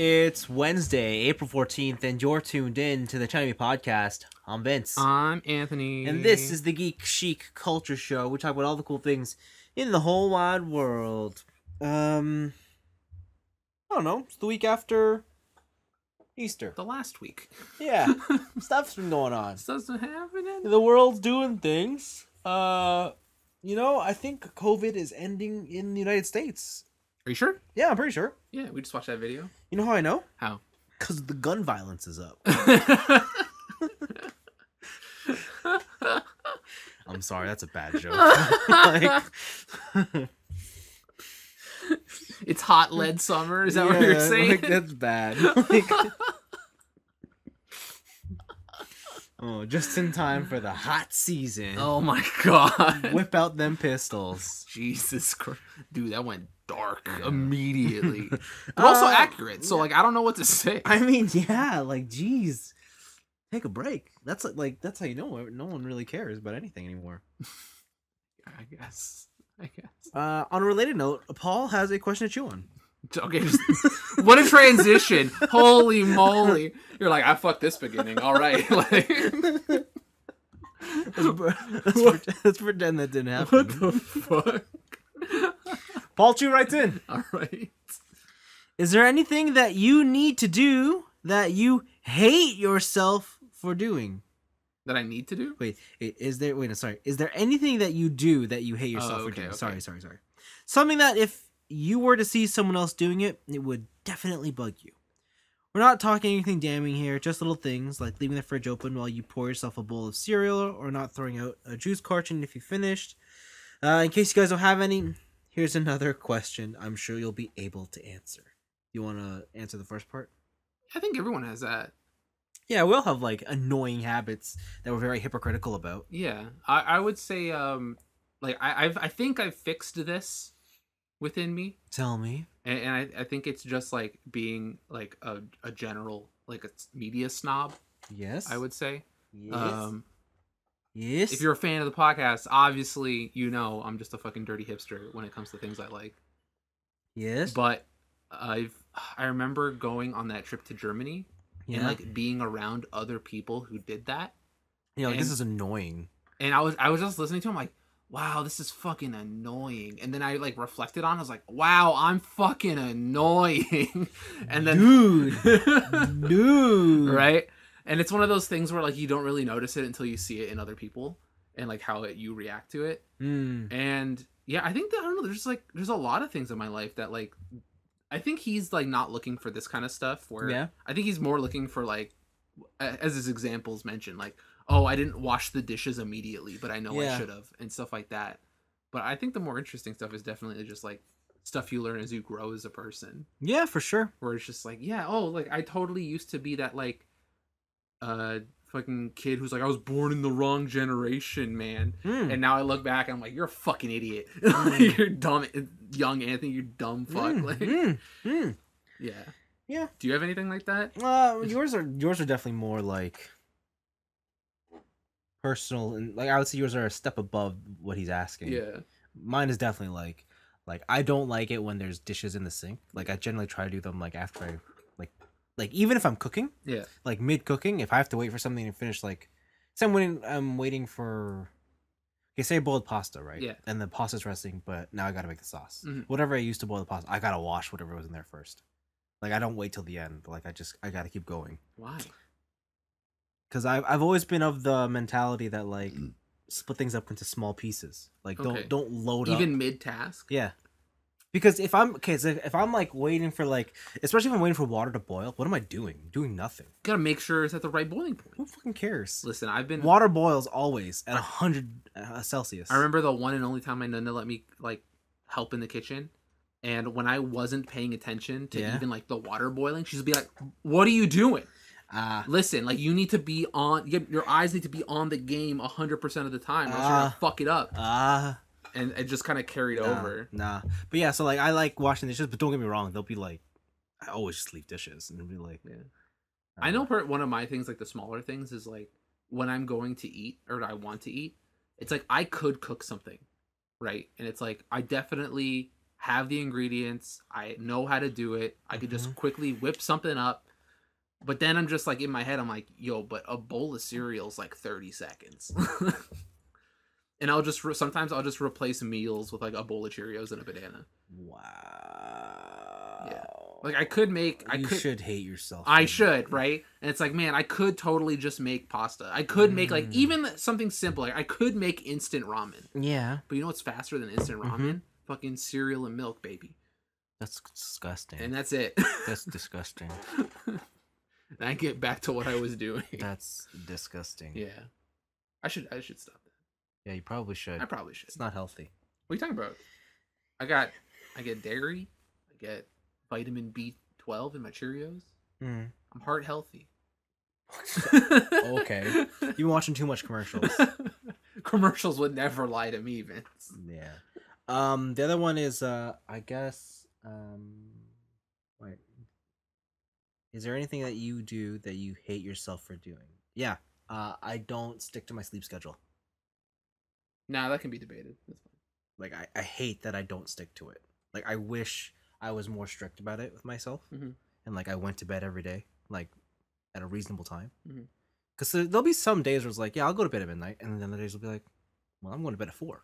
It's Wednesday, April 14th, and you're tuned in to the TNAIB podcast. I'm Vince. I'm Anthony. And this is the Geek Chic Culture Show. We talk about all the cool things in the whole wide world. I don't know. It's the week after Easter. the last week. Yeah. Stuff's been going on. Stuff's been happening. The world's doing things. I think COVID is ending in the United States. Are you sure? Yeah, I'm pretty sure. Yeah, we just watched that video. You know how I know? How? Because the gun violence is up. I'm sorry, that's a bad joke. It's hot lead summer. Is that what you're saying? That's bad. Just in time for the hot season. Oh my god. Whip out them pistols. Jesus Christ. Dude, that went dark immediately. But also accurate. So, I don't know what to say. I mean, yeah, geez. Take a break. That's how you know no one really cares about anything anymore. I guess. On a related note, Paul has a question to chew on. Okay, what a transition. Holy moly. You're like, I fucked this beginning. All right. Let's pretend that didn't happen. What the fuck? Paul Chu writes in. All right. Is there anything that you need to do that you hate yourself for doing? That I need to do? Is there anything that you do that you hate yourself for doing? Okay. Sorry. Something that if you were to see someone else doing it, it would definitely bug you. We're not talking anything damning here, just little things like leaving the fridge open while you pour yourself a bowl of cereal or not throwing out a juice carton if you finished. In case you guys don't have any, here's another question I'm sure you'll be able to answer. You want to answer the first part? I think everyone has that. Yeah, we'll have annoying habits that we're very hypocritical about. Yeah, I would say I think I've fixed this within me. Tell me. And I think it's just being a general a media snob. Yes, I would say. Yes. Yes. If you're a fan of the podcast, obviously you know I'm just a fucking dirty hipster when it comes to things I like. Yes. But I remember going on that trip to Germany. Yeah. And being around other people who did that. Yeah, this is annoying. And I was just listening to him wow, this is fucking annoying. And then I reflected on it, I was like, wow, I'm fucking annoying. And then dude. Right? And it's one of those things where you don't really notice it until you see it in other people and how you react to it. And yeah, I think that I don't know, there's a lot of things in my life that I think he's not looking for this kind of stuff where I think he's more looking for as his examples mentioned, oh, I didn't wash the dishes immediately, but I know I should have, and stuff like that. But I think the more interesting stuff is definitely just stuff you learn as you grow as a person. Yeah, for sure. Where it's just I totally used to be that fucking kid who's I was born in the wrong generation, man. And now I look back and I'm you're a fucking idiot. You're dumb, young Anthony, you dumb fuck. Yeah. Do you have anything like that? Yours are definitely more personal, and I would say yours are a step above what he's asking. Yeah. Mine is definitely I don't like it when there's dishes in the sink. I generally try to do them after I even if I'm cooking. Yeah. Mid cooking, if I have to wait for something to finish, say I'm waiting for. Okay, say I boiled pasta, right? Yeah. And the pasta's resting, but now I gotta make the sauce. Mm-hmm. Whatever I used to boil the pasta, I gotta wash whatever was in there first. I don't wait till the end. I gotta keep going. Why? Because I've always been of the mentality that split things up into small pieces. Don't load up. Even mid task. Yeah. Because if I'm waiting for especially if I'm waiting for water to boil, what am I doing? Doing nothing. Gotta make sure it's at the right boiling point. Who fucking cares? Listen, water boils always at 100 Celsius. I remember the one and only time my nana let me help in the kitchen. And when I wasn't paying attention to even the water boiling, she'd be like, "What are you doing? Listen, you need to be on. Your eyes need to be on the game 100% of the time, or else you're gonna fuck it up." And it just kind of carried over. But yeah, so I like washing dishes, but don't get me wrong, they'll be I always just leave dishes and be I know one of my things, the smaller things, is when I'm going to eat or I want to eat, it's I could cook something, right? And it's I definitely have the ingredients. I know how to do it. I could just quickly whip something up. But then I'm just like in my head, I'm like, yo, but a bowl of cereal's like 30 seconds. And sometimes I'll just replace meals with like a bowl of Cheerios and a banana. Wow. Yeah. Like I should hate yourself. I should, right? And it's like, man, I could totally just make pasta. I could make like even something simple. Like I could make instant ramen. Yeah. But you know what's faster than instant ramen? Fucking cereal and milk, baby. That's disgusting. And that's it. That's disgusting. And I get back to what I was doing. That's disgusting. Yeah. I should stop that. Yeah, you probably should. I probably should. It's not healthy. What are you talking about? I get dairy. I get vitamin B12 in my Cheerios. I'm heart healthy. Okay. You've been watching too much commercials. Commercials would never lie to me, Vince. Yeah. The other one is I guess wait. Is there anything that you do that you hate yourself for doing? Yeah. I don't stick to my sleep schedule. Nah, that can be debated. That's fine. Like I hate that I don't stick to it. Like I wish I was more strict about it with myself, and like I went to bed every day, like at a reasonable time. Because there'll be some days where it's like, yeah, I'll go to bed at midnight, and then the days will be like, well, I'm going to bed at 4.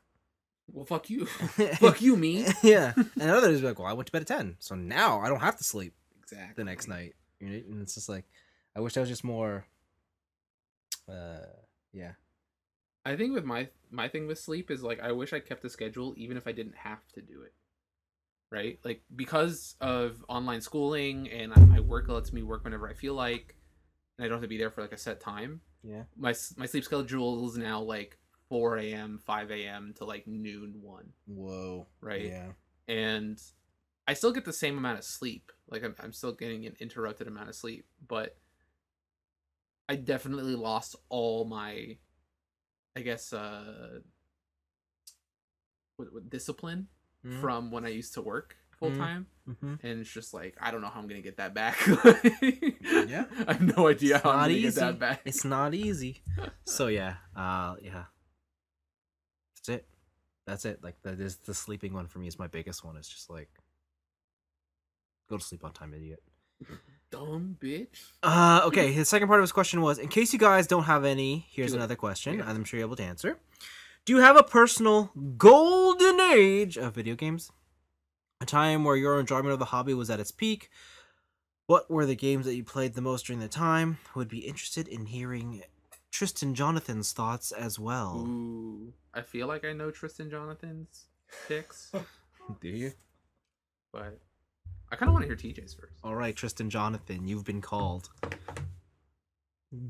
Well, fuck you, fuck you, me. Yeah, and other days will be like, well, I went to bed at 10, so now I don't have to sleep exactly the next night. And it's just like, I wish I was just more. Yeah. I think with my thing with sleep is like I wish I kept a schedule even if I didn't have to do it. Right? Like because of online schooling and my work lets me work whenever I feel like, and I don't have to be there for like a set time. Yeah. My sleep schedule is now like 4 a.m., 5 a.m. to like noon, 1. Whoa. Right? Yeah. And I still get the same amount of sleep. Like I'm still getting an interrupted amount of sleep, but I definitely lost all my, I guess, what discipline from when I used to work full time. And it's just like, I don't know how I'm going to get that back. Yeah. I have no idea how I'm going to get that back. It's not easy. So yeah. Yeah. That's it. Like that is the sleeping one for me is my biggest one. It's just like, go to sleep on time, idiot. Dumb bitch. Okay, the second part of his question was, in case you guys don't have any, here's another question I'm sure you're able to answer. Do you have a personal golden age of video games? A time where your enjoyment of the hobby was at its peak? What were the games that you played the most during the time? Would be interested in hearing Tristan Jonathan's thoughts as well. Ooh, I feel like I know Tristan Jonathan's picks. Do you? But I kind of want to hear TJ's first. All right, Tristan Jonathan, you've been called.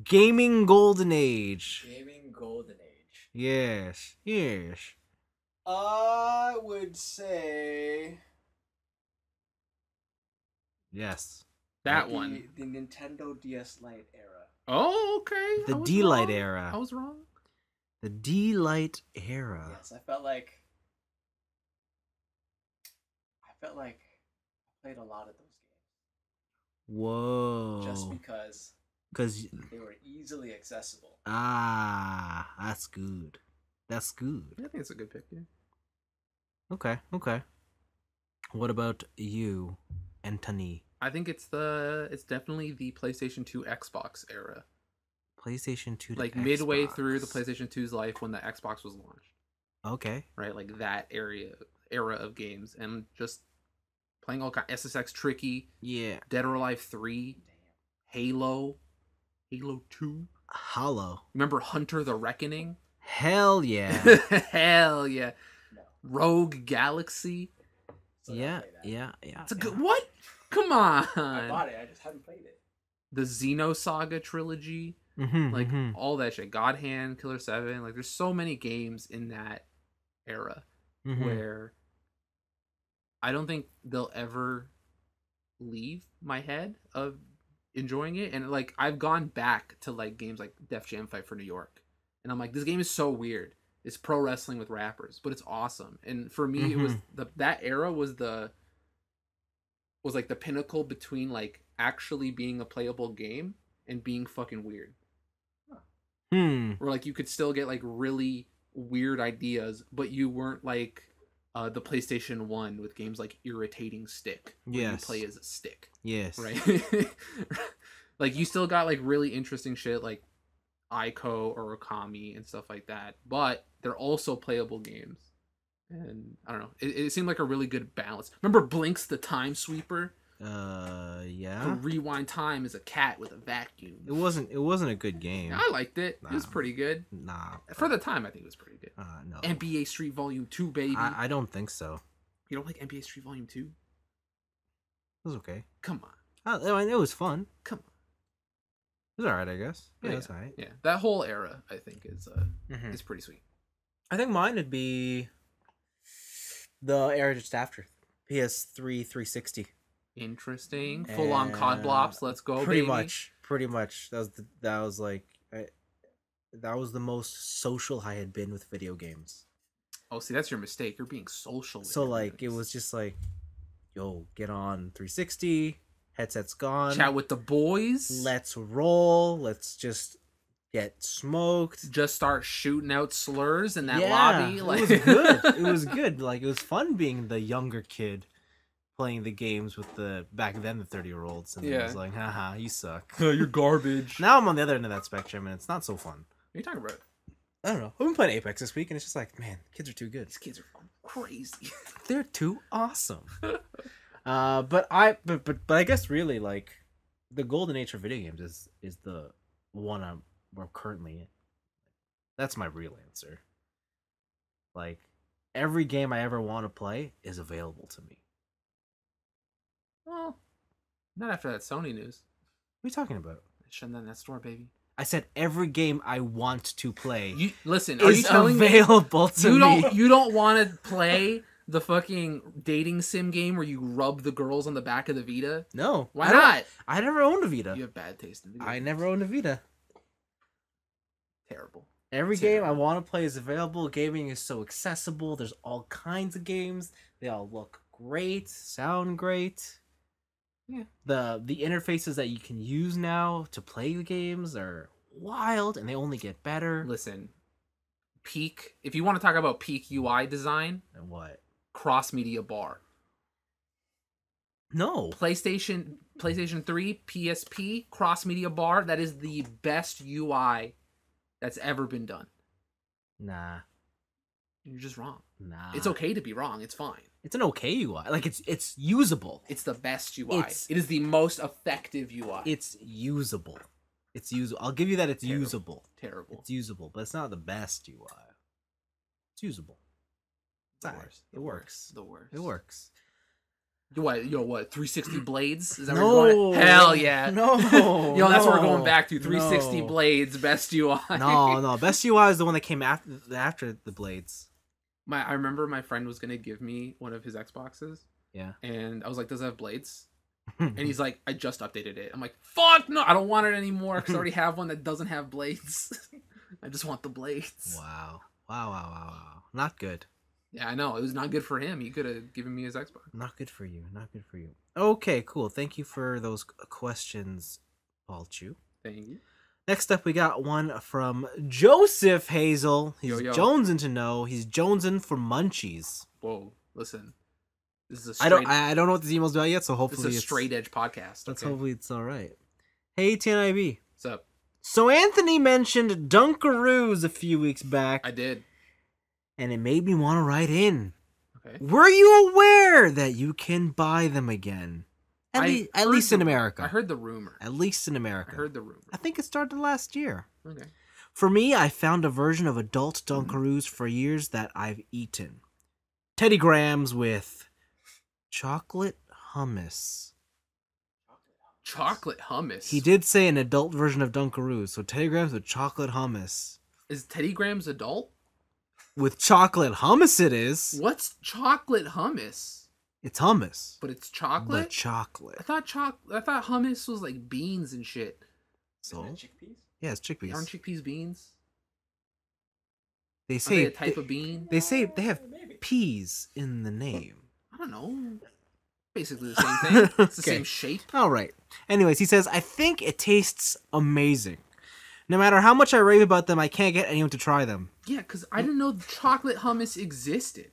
Gaming Golden Age. Gaming Golden Age. Yes. I would say yes. That one. The Nintendo DS Lite era. Oh, okay. The D-Lite era. I was wrong. The D-Lite era. Yes, I felt like I played a lot of those games. Whoa. Just because they were easily accessible. Ah, that's good. That's good. Yeah, I think it's a good pick, yeah. Okay. What about you, Anthony? I think it's definitely the PlayStation 2 Xbox era. PlayStation 2 to like Xbox. Midway through the PlayStation 2's life when the Xbox was launched. Okay. Right, like that era of games, and just playing all kind SSX Tricky, Yeah. Dead or Alive 3, Halo 2. Hollow. Remember Hunter the Reckoning? Hell yeah. Hell yeah. No. Rogue Galaxy. Yeah. It's a good what? Come on. I bought it, I just haven't played it. The Xenosaga trilogy. Like all that shit. God Hand, Killer 7. Like there's so many games in that era where I don't think they'll ever leave my head of enjoying it. And like I've gone back to like games like Def Jam Fight for New York, and I'm like, this game is so weird. It's pro wrestling with rappers, but it's awesome. And for me, it was that era was like the pinnacle between like actually being a playable game and being fucking weird. Where like you could still get like really weird ideas, but you weren't like the PlayStation 1 with games like Irritating Stick, where you Yes. play as a stick, Yes. right? Like, you still got, like, really interesting shit like Ico or Okami and stuff like that, but they're also playable games. And I don't know, it seemed like a really good balance. Remember Blinks the Time Sweeper? Yeah. To rewind time as a cat with a vacuum. It wasn't a good game. I liked it. It was Nah. pretty good. Nah. For the time, I think it was pretty good. No. NBA Street Volume 2, baby. I don't think so. You don't like NBA Street Volume 2? It was okay. Come on. I mean, it was fun. Come on. It was alright, I guess. Yeah, Yeah, it's alright. Yeah, that whole era, I think, is Mhm. pretty sweet. I think mine would be the era just after PS3 360. Interesting. Full on COD blops. Let's go, Pretty baby. much. That was like that was the most social I had been with video games. Oh, see, that's your mistake. You're being social. With So your like it movies. was just like, yo, get on 360, headset's gone. Chat with the boys. Let's roll. Let's just get smoked. Just start shooting out slurs in that Yeah, lobby. Like... It was good. It was good. Like it was fun being the younger kid playing the games with the back then the 30-year-olds, and it was like, haha, you suck. You're garbage. Now I'm on the other end of that spectrum, and it's not so fun. What are you talking about? I don't know. I've been playing Apex this week, and it's just like, man, kids are too good. These kids are crazy. They're too awesome. But I guess really like the golden age for video games is the one we're currently in. That's my real answer. Like every game I ever want to play is available to me. Well, not after that Sony news. What are you talking about? Shutting down that store, baby. I said every game I want to play You listen. Are you is telling me available to me. you don't want to play the fucking dating sim game where you rub the girls on the back of the Vita? No. Why not? I never owned a Vita. You have bad taste in video I games. never owned a Vita. Terrible. Every game I want to play is available. Gaming is so accessible. There's all kinds of games. They all look great, sound great. Yeah. The interfaces that you can use now to play the games are wild, and they only get better. Listen, peak. If you want to talk about peak UI design, And what? cross media bar. No. PlayStation 3, PSP, cross media bar. That is the best UI that's ever been done. Nah. You're just wrong. Nah. It's okay to be wrong. It's fine. It's an okay UI. Like it's usable. It's the best UI. It's- It is the most effective UI. It's usable. It's usable. I'll give you that. It's Terrible. usable. Terrible. It's usable, but it's not the best UI. It's usable. The alright. worst. It works. The worst. It works. What? 360 blades? Is that No. where you're going? Hell yeah. No. That's what we're no, going back to. 360 no. blades, best UI. No. Best UI is the one that came after the blades. I remember my friend was gonna give me one of his Xboxes, Yeah. and I was like, "Does it have blades?" And he's like, "I just updated it." I'm like, "Fuck no! I don't want it anymore because I already have one that doesn't have blades. I just want the blades." Wow. Not good. Yeah, I know. It was not good for him. He could have given me his Xbox. Not good for you. Not good for you. Okay, cool. Thank you for those questions, Paul Chu. Thank you. Next up, we got one from Joseph Hazel. He's Yo. jonesing to know. He's jonesing for munchies. Whoa, listen. This is a I don't know what this email's about yet, so This hopefully is a it's straight edge podcast. Let's Okay? hopefully it's all right. Hey, TNAIB. What's up? So Anthony mentioned Dunkaroos a few weeks back, I did. and it made me want to write in. Okay. Were you aware that you can buy them again? At heard least in the- America. I heard the rumor. At least in I America. heard the rumor. I think it started last year. Okay. For me, I found a version of adult Dunkaroos for years that I've eaten. Teddy Grahams with chocolate hummus. Chocolate hummus. He did say an adult version of Dunkaroos, so Teddy Grahams with chocolate hummus. Is Teddy Grahams adult? With chocolate hummus it is. What's chocolate hummus? It's hummus. But it's chocolate? But chocolate. I thought hummus was like beans and shit. So? Isn't it chickpeas? Yeah, it's chickpeas. Aren't chickpeas beans? They Are say they a type of bean? they say they have Maybe. peas in the name. I don't know. Basically the same thing. It's the Okay. same shape. All right. Anyways, he says, I think it tastes amazing. No matter how much I rave about them, I can't get anyone to try them. Yeah, because I didn't know chocolate hummus existed.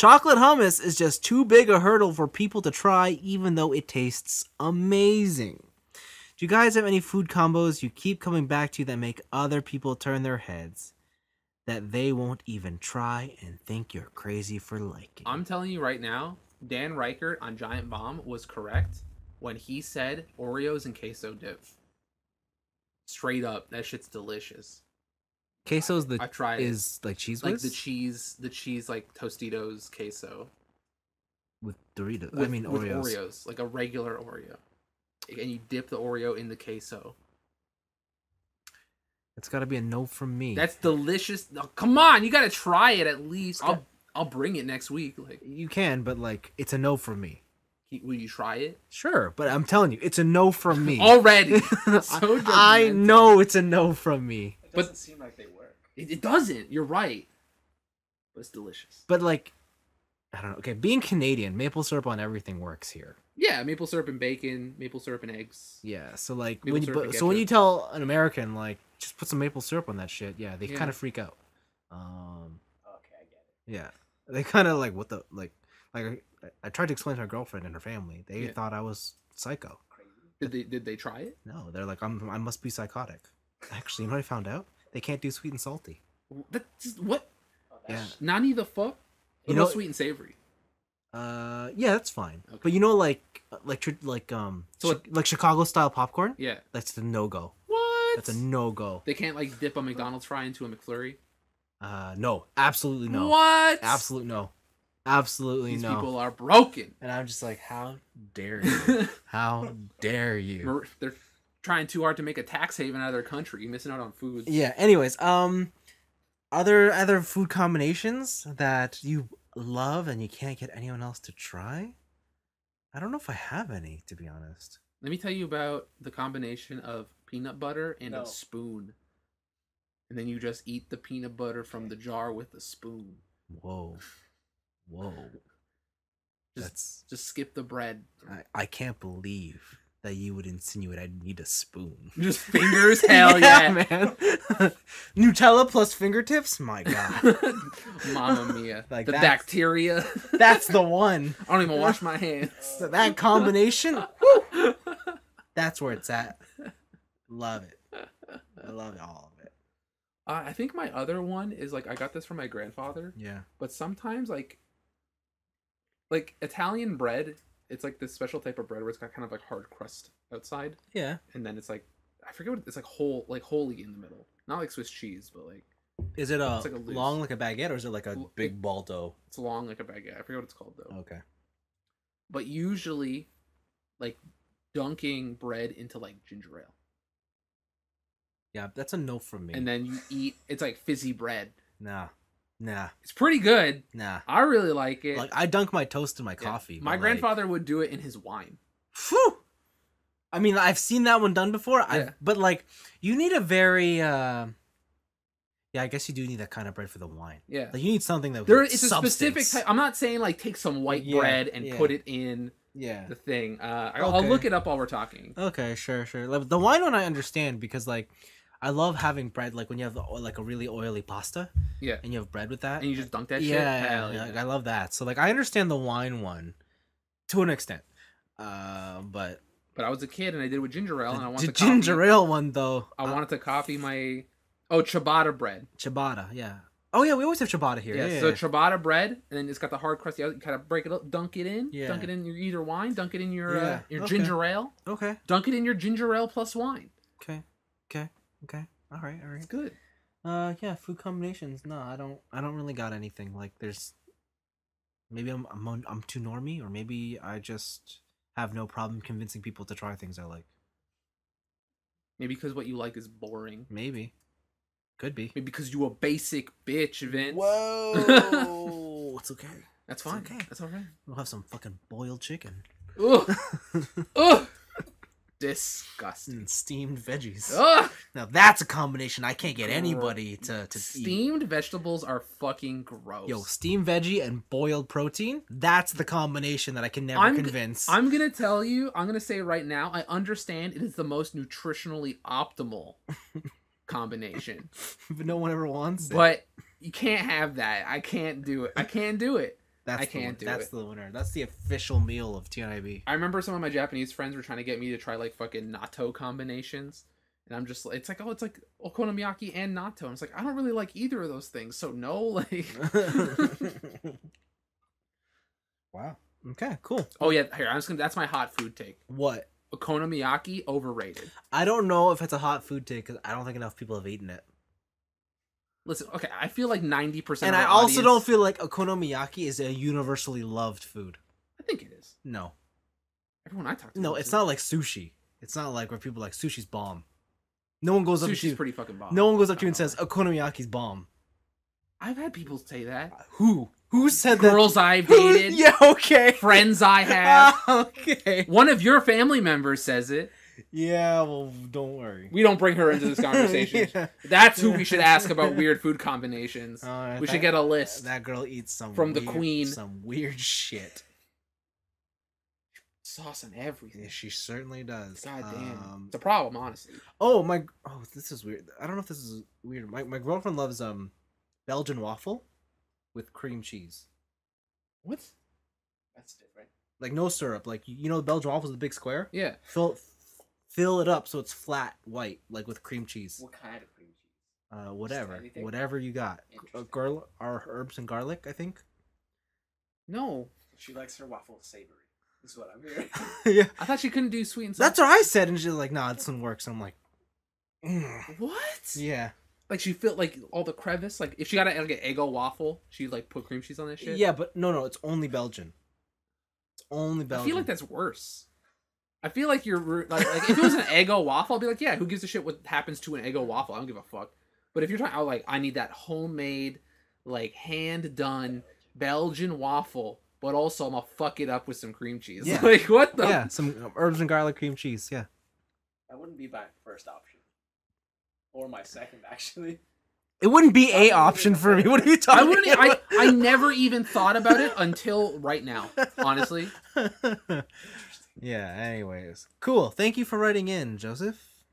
Chocolate hummus is just too big a hurdle for people to try, even though it tastes amazing. Do you guys have any food combos you keep coming back to that make other people turn their heads, that they won't even try and think you're crazy for liking? I'm telling you right now, Dan Reichert on Giant Bomb was correct when he said Oreos and queso dip. Straight up, that shit's delicious. Queso's I tried is like cheese like whiz? the cheese like Tostitos queso With Doritos. with, I mean with Oreos. like a regular Oreo, and you dip the Oreo in the queso. It's got to be a no from me. That's delicious. Oh, come on, you gotta try it at least. I'll bring it next week. Like, You can, but like it's a no from me. will you try it Sure, but I'm telling you, it's a no from me. already? I judgmental. know it's a no from me. It doesn't seem like they work. It doesn't. You're right, but it's delicious. But like, I don't know. Okay, being Canadian, maple syrup on everything works here. Yeah, maple syrup and bacon, maple syrup and eggs. Yeah, so like Maple when you syrup and so when ketchup. you tell an American like just put some maple syrup on that shit, yeah, they Yeah. kind of freak out. Okay, I get it. Yeah, they kind of like what the like I tried to explain to my girlfriend and her family. They Yeah. thought I was psycho. Crazy. Did they try it? No, they're like I must be psychotic. Actually, you know what I found out? They can't do sweet and salty. That's just, what? Oh, Yeah. Nani the fuck? You What know- about sweet and savory? Yeah, that's fine. Okay. But you know, like So like Chicago style popcorn. Yeah. That's the no go. What? That's a no go. They can't like dip a McDonald's fry into a McFlurry. No, absolutely no. What? Absolute no. Absolutely These no. people are broken. And I'm just like, how dare you? How dare you? They're trying too hard to make a tax haven out of their country. You're missing out on food. Yeah. Anyways, other food combinations that you love and you can't get anyone else to try? I don't know if I have any, to be honest. Let me tell you about the combination of peanut butter and No. a spoon. And then you just eat the peanut butter from the jar with the spoon. Whoa. Just skip the bread. I can't believe that you would insinuate I'd need a spoon. Just fingers? Hell yeah. man. Nutella plus fingertips? My God. Mamma mia. Like the that's- bacteria. That's the one. I don't even wash my hands. That combination, woo, that's where it's at. Love it. I love all of it. I think my other one is like I got this from my grandfather, Yeah. but sometimes like Italian bread, it's like this special type of bread where it's got kind of like hard crust outside, Yeah. and then it's like I forget what it's like holy in the middle, not like Swiss cheese, but like Is it It's like a loose- long like a baguette or is it like a L- big it- ball dough? it's long like a baguette. I forget what it's called though. Okay. But usually, like dunking bread into like ginger ale, Yeah, that's a no from me. and then you eat. It's like fizzy bread. Nah. It's pretty good. Nah. I really like it. Like I dunk my toast in my Yeah. coffee. My but, grandfather would do it in his wine. Phew! I mean, I've seen that one done before. Yeah. But like, you need a very. Yeah, I guess you do need that kind of bread for the wine. Yeah. Like you need something that. There with it's a specific substance. type. I'm not saying like take some white Yeah, bread and yeah. put it in Yeah. the thing. I'll Okay. look it up while we're talking. Okay, sure. Like, the wine one I understand because like, I love having bread. Like when you have like a really oily pasta. Yeah. And you have bread with that. And you just dunk that shit. yeah, Hell like, I love that. So like, I understand the wine one, to an extent. But But I was a kid and I did it with ginger ale, and I the wanted to ginger ale one though. I wanted to copy my ciabatta bread. ciabatta. Yeah. Oh yeah, we always have ciabatta here. Yeah, so ciabatta bread, and then it's got the hard crust. You kind of break it up, dunk it in, Yeah. dunk it in your either wine, dunk it in your Yeah, your okay. ginger ale, Okay. dunk it in your ginger ale plus wine. Okay. All right. It's good. Yeah, food combinations. No, I don't really got anything. Like there's maybe I'm too normie, or maybe I just have no problem convincing people to try things I like. Maybe because what you like is boring. Maybe. Could be. Maybe because you a basic bitch, Vince. Whoa. It's okay. That's It's fine. okay. That's all right. We'll have some fucking boiled chicken. Ugh. Ugh. Disgusting. And steamed veggies. Ugh. Now that's a combination I can't get anybody to eat. Steamed vegetables are fucking gross. Yo, steamed veggie and boiled protein, that's the combination that I can never convince. I'm gonna tell you, I'm gonna say right now, I understand it is the most nutritionally optimal combination. But no one ever wants it. But you can't have that. I can't do it. I can't do it. That's I can't do That's it. the winner. That's the official meal of TNAIB. I remember some of my Japanese friends were trying to get me to try like fucking natto combinations. And I'm just like, it's like, oh, it's like okonomiyaki and natto. And it's like, I don't really like either of those things. So no, like. Wow. Okay, cool. Oh yeah, here, that's my hot food take. What? Okonomiyaki, overrated. I don't know if it's a hot food take because I don't think enough people have eaten it. Listen, okay, I feel like 90%. And of I our also audience, don't feel like okonomiyaki is a universally loved food. I think it is. No. Everyone I talk to. No, it's not like sushi. It's not like where people are like sushi's bomb. No one goes up to Sushi's you. pretty fucking bomb. No one goes up to you and says okonomiyaki's bomb. I've had people say that. Who? Who said that? Girls I've dated. Yeah, okay. Friends I have. Okay. One of your family members says it. Yeah, well, don't worry. We don't bring her into this conversation. Yeah. That's who we should ask about weird food combinations. We should get a list. That girl eats some from the weird, queen. Some weird shit. Sauce and everything. Yeah, she certainly does. God damn. It's a problem, honestly. Oh, this is weird. I don't know if this is weird. My girlfriend loves Belgian waffle with cream cheese. What? That's different. Like no syrup. Like the Belgian waffle is the big square. Yeah. Fill it up so it's flat white, like with cream cheese. What kind of cream cheese? Whatever you got. Garlic or herbs and garlic, I think. No. She likes her waffle savory. Is what I'm hearing. Yeah. I thought she couldn't do sweet and salty. That's what I said, and she's like, "Nah, this one works." I'm like, What? Yeah. Like she filled like all the crevice. Like if she got like an Eggo waffle, she'd like put cream cheese on that shit. Yeah, but no, it's only Belgian. It's only Belgian. I feel like that's worse. I feel like you're like if it was an Eggo waffle, I'd be like, yeah, who gives a shit what happens to an Eggo waffle? I don't give a fuck. But if you're talking, like, I need that homemade, like hand done Belgian waffle, but also I'm gonna fuck it up with some cream cheese. Yeah. Like what the? Yeah, some herbs and garlic cream cheese. Yeah. That wouldn't be my first option. Or my second, actually. It wouldn't be a option for me. What are you talking about? I never even thought about it until right now, honestly. Yeah, anyways. Cool. Thank you for writing in, Joseph.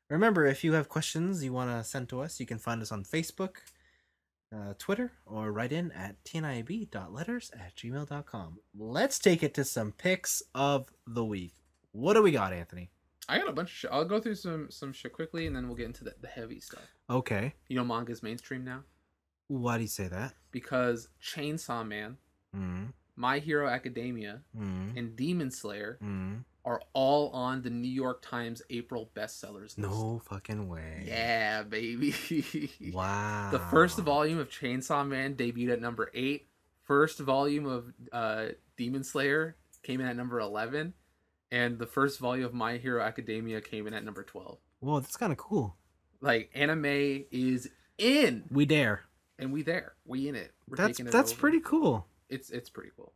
Remember, if you have questions you want to send to us, you can find us on Facebook, Twitter, or write in at tnaib.letters@gmail.com. Let's take it to some picks of the week. What do we got, Anthony? I got a bunch of shit. I'll go through some shit quickly, and then we'll get into the heavy stuff. Okay. You know manga's mainstream now? Why do you say that? Because Chainsaw Man, My Hero Academia, and Demon Slayer are all on the New York Times April bestsellers list. No fucking way. Yeah, baby. Wow. The first volume of Chainsaw Man debuted at number 8. First volume of Demon Slayer came in at number 11. And the first volume of My Hero Academia came in at number 12. Whoa, that's kind of cool. Like, anime is in. We dare. And we there. We in it. We're That's taking it that's over. pretty cool. It's pretty cool.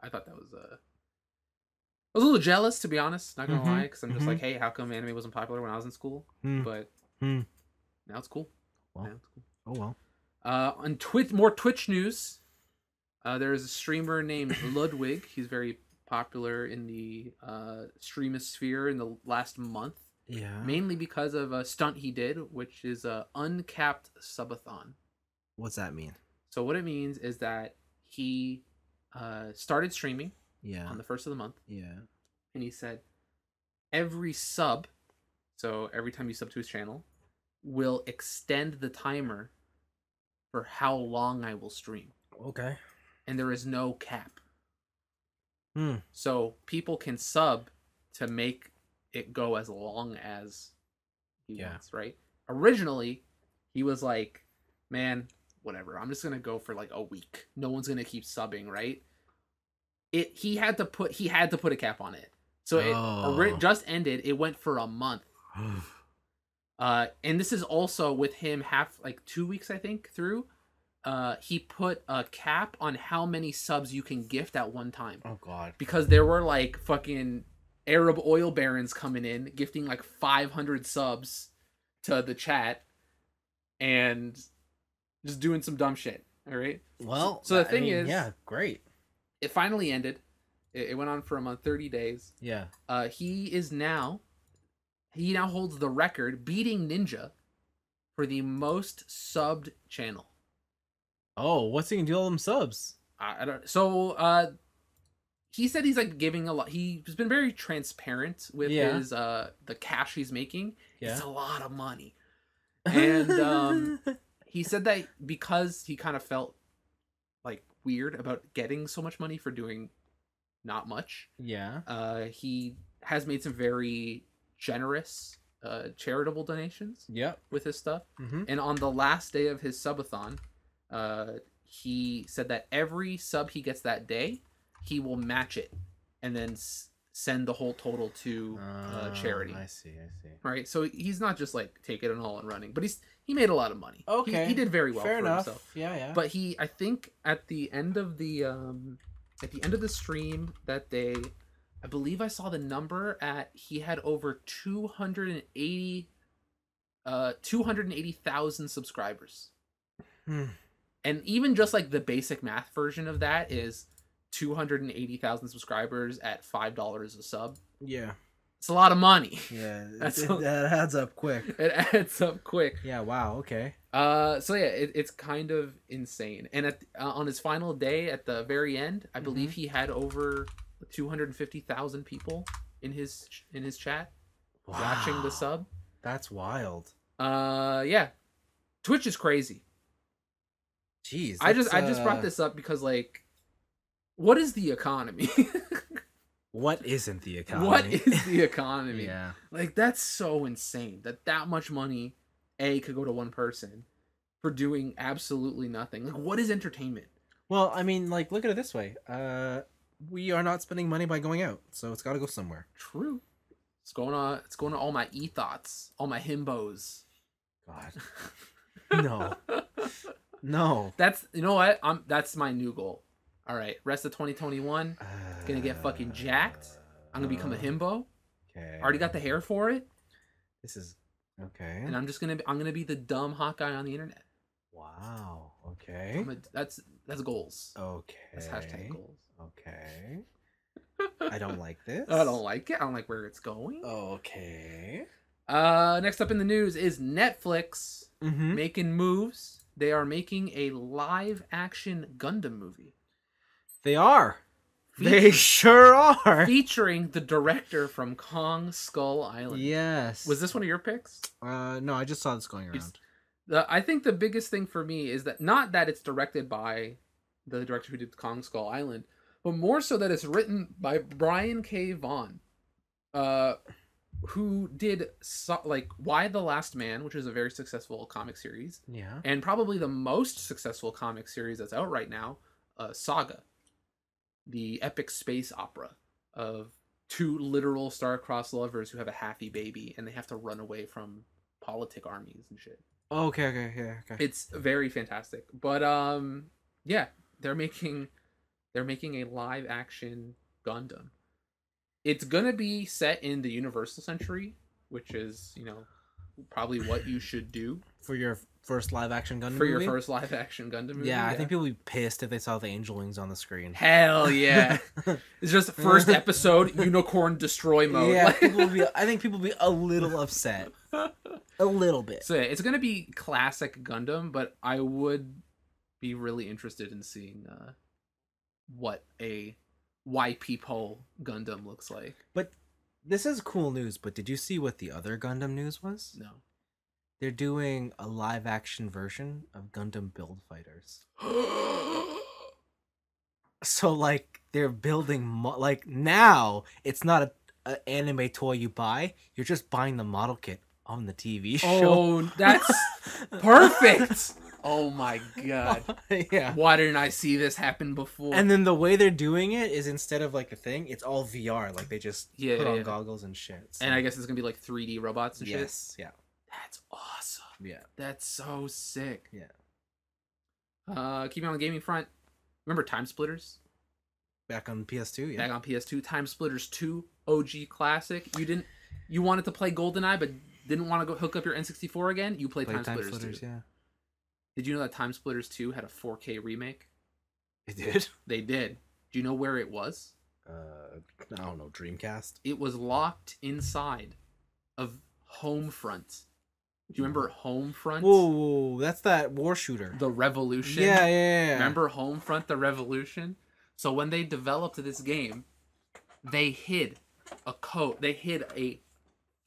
I thought that was I was a little jealous, to be honest. Not gonna lie, because I'm just like, hey, how come anime wasn't popular when I was in school? But now it's cool. Well, now it's cool. Oh well. On more Twitch news. There's a streamer named Ludwig. He's very popular in the streamosphere in the last month. Yeah. Mainly because of a stunt he did, which is a uncapped subathon. What's that mean? So what it means is that he started streaming on the first of the month. Yeah. And he said every sub, so every time you sub to his channel, will extend the timer for how long I will stream. Okay. And there is no cap. Hmm. So people can sub to make it go as long as he wants, right? Originally, he was like, man, whatever. I'm just going to go for like a week. No one's going to keep subbing, right? He had to put a cap on it. So it just ended. It went for a month. And this is also with him 2 weeks, I think, through. He put a cap on how many subs you can gift at one time. Oh god. Because there were like fucking Arab oil barons coming in, gifting like 500 subs to the chat and just doing some dumb shit. All right. Well, so the thing is, yeah, great. It finally ended. It went on for a month, 30 days. Yeah. He now holds the record, beating Ninja, for the most subbed channel. Oh, what's he gonna do all them subs? I don't. So he said he's like giving a lot. He's been very transparent with his the cash he's making. Yeah. It's a lot of money, and he said that because he kind of felt like weird about getting so much money for doing not much. Yeah. He has made some very generous charitable donations. Yep. With his stuff. Mm-hmm. And on the last day of his subathon, he said that every sub he gets that day, he will match it and then send the whole total to charity. I see. Right? So he's not just like taking it all and running, but he made a lot of money. Okay. He did very well Fair for enough. himself. Yeah. But I think at the end of the stream that day, I believe I saw the number he had over 280,000 subscribers. And even just like the basic math version of that is 280,000 subscribers at $5 a sub. Yeah. It's a lot of money. Yeah. That adds up quick. It adds up quick. Yeah. Wow. Okay. So yeah, it's kind of insane. And on his final day at the very end, I believe he had over 250,000 people in his chat watching the sub. That's wild. Yeah. Twitch is crazy. Jeez. I just brought this up because like what is the economy? What isn't the economy? What is the economy? Yeah. Like that's so insane that much money could go to one person for doing absolutely nothing. Like what is entertainment? Well, I mean, like look at it this way. We are not spending money by going out, so it's got to go somewhere. True. It's going to all my e-thoughts, all my himbos. God. No. That's you know what? That's my new goal. All right, rest of 2021, gonna get fucking jacked. I'm gonna become a himbo. Okay. Already got the hair for it. This is okay. And I'm gonna be the dumb hot guy on the internet. Wow. Okay. That's goals. Okay. That's hashtag goals. Okay. I don't like this. I don't like it. I don't like where it's going. Okay. Next up in the news is Netflix Mm-hmm. making moves. They are making a live action Gundam movie. They are. They sure are. Featuring the director from Kong Skull Island. Yes. Was this one of your picks? No, I just saw this going around. I think the biggest thing for me is that not that it's directed by the director who did Kong Skull Island, but more so that it's written by Brian K. Vaughan, who did like Why the Last Man, which is a very successful comic series. Yeah. And probably the most successful comic series that's out right now, Saga, the epic space opera of two literal star-crossed lovers who have a happy baby and they have to run away from politic armies and shit. Okay. It's very fantastic. But yeah, they're making a live action Gundam. It's gonna be set in the Universal Century, which is, probably what you should do For your first live action Gundam for movie? your first live action Gundam movie. Yeah, I think people would be pissed if they saw the angel wings on the screen. Hell yeah. It's just first episode, unicorn destroy mode. Yeah, I think people would be a little upset. A little bit. So yeah, it's gonna be classic Gundam, but I would be really interested in seeing what a YP Gundam looks like. But this is cool news, but did you see what the other Gundam news was? No. They're doing a live action version of Gundam Build Fighters. So like they're building like now it's not an anime toy you buy, you're just buying the model kit on the TV show. Oh, that's perfect. Oh my god. Yeah. Why didn't I see this happen before? And then the way they're doing it is instead of like a thing, it's all VR. Like they just Yeah, put on yeah. goggles and shit. So. And I guess it's gonna be like 3D robots and shit. Yes. Yeah. That's awesome. Yeah. That's so sick. Yeah. Keeping on the gaming front, remember Time Splitters? Back on PS2, yeah. Back on PS2, Time Splitters 2, OG classic. You wanted to play GoldenEye, but didn't want to go hook up your N64 again? You played Time Splitters 2. Yeah. Did you know that Time Splitters 2 had a 4K remake? It did? They did. Do you know where it was? I don't know, Dreamcast? It was locked inside of Homefront. Do you remember Homefront? Whoa, that's that war shooter. The Revolution? Yeah. Remember Homefront, the Revolution? So when they developed this game, they hid a code. They hid a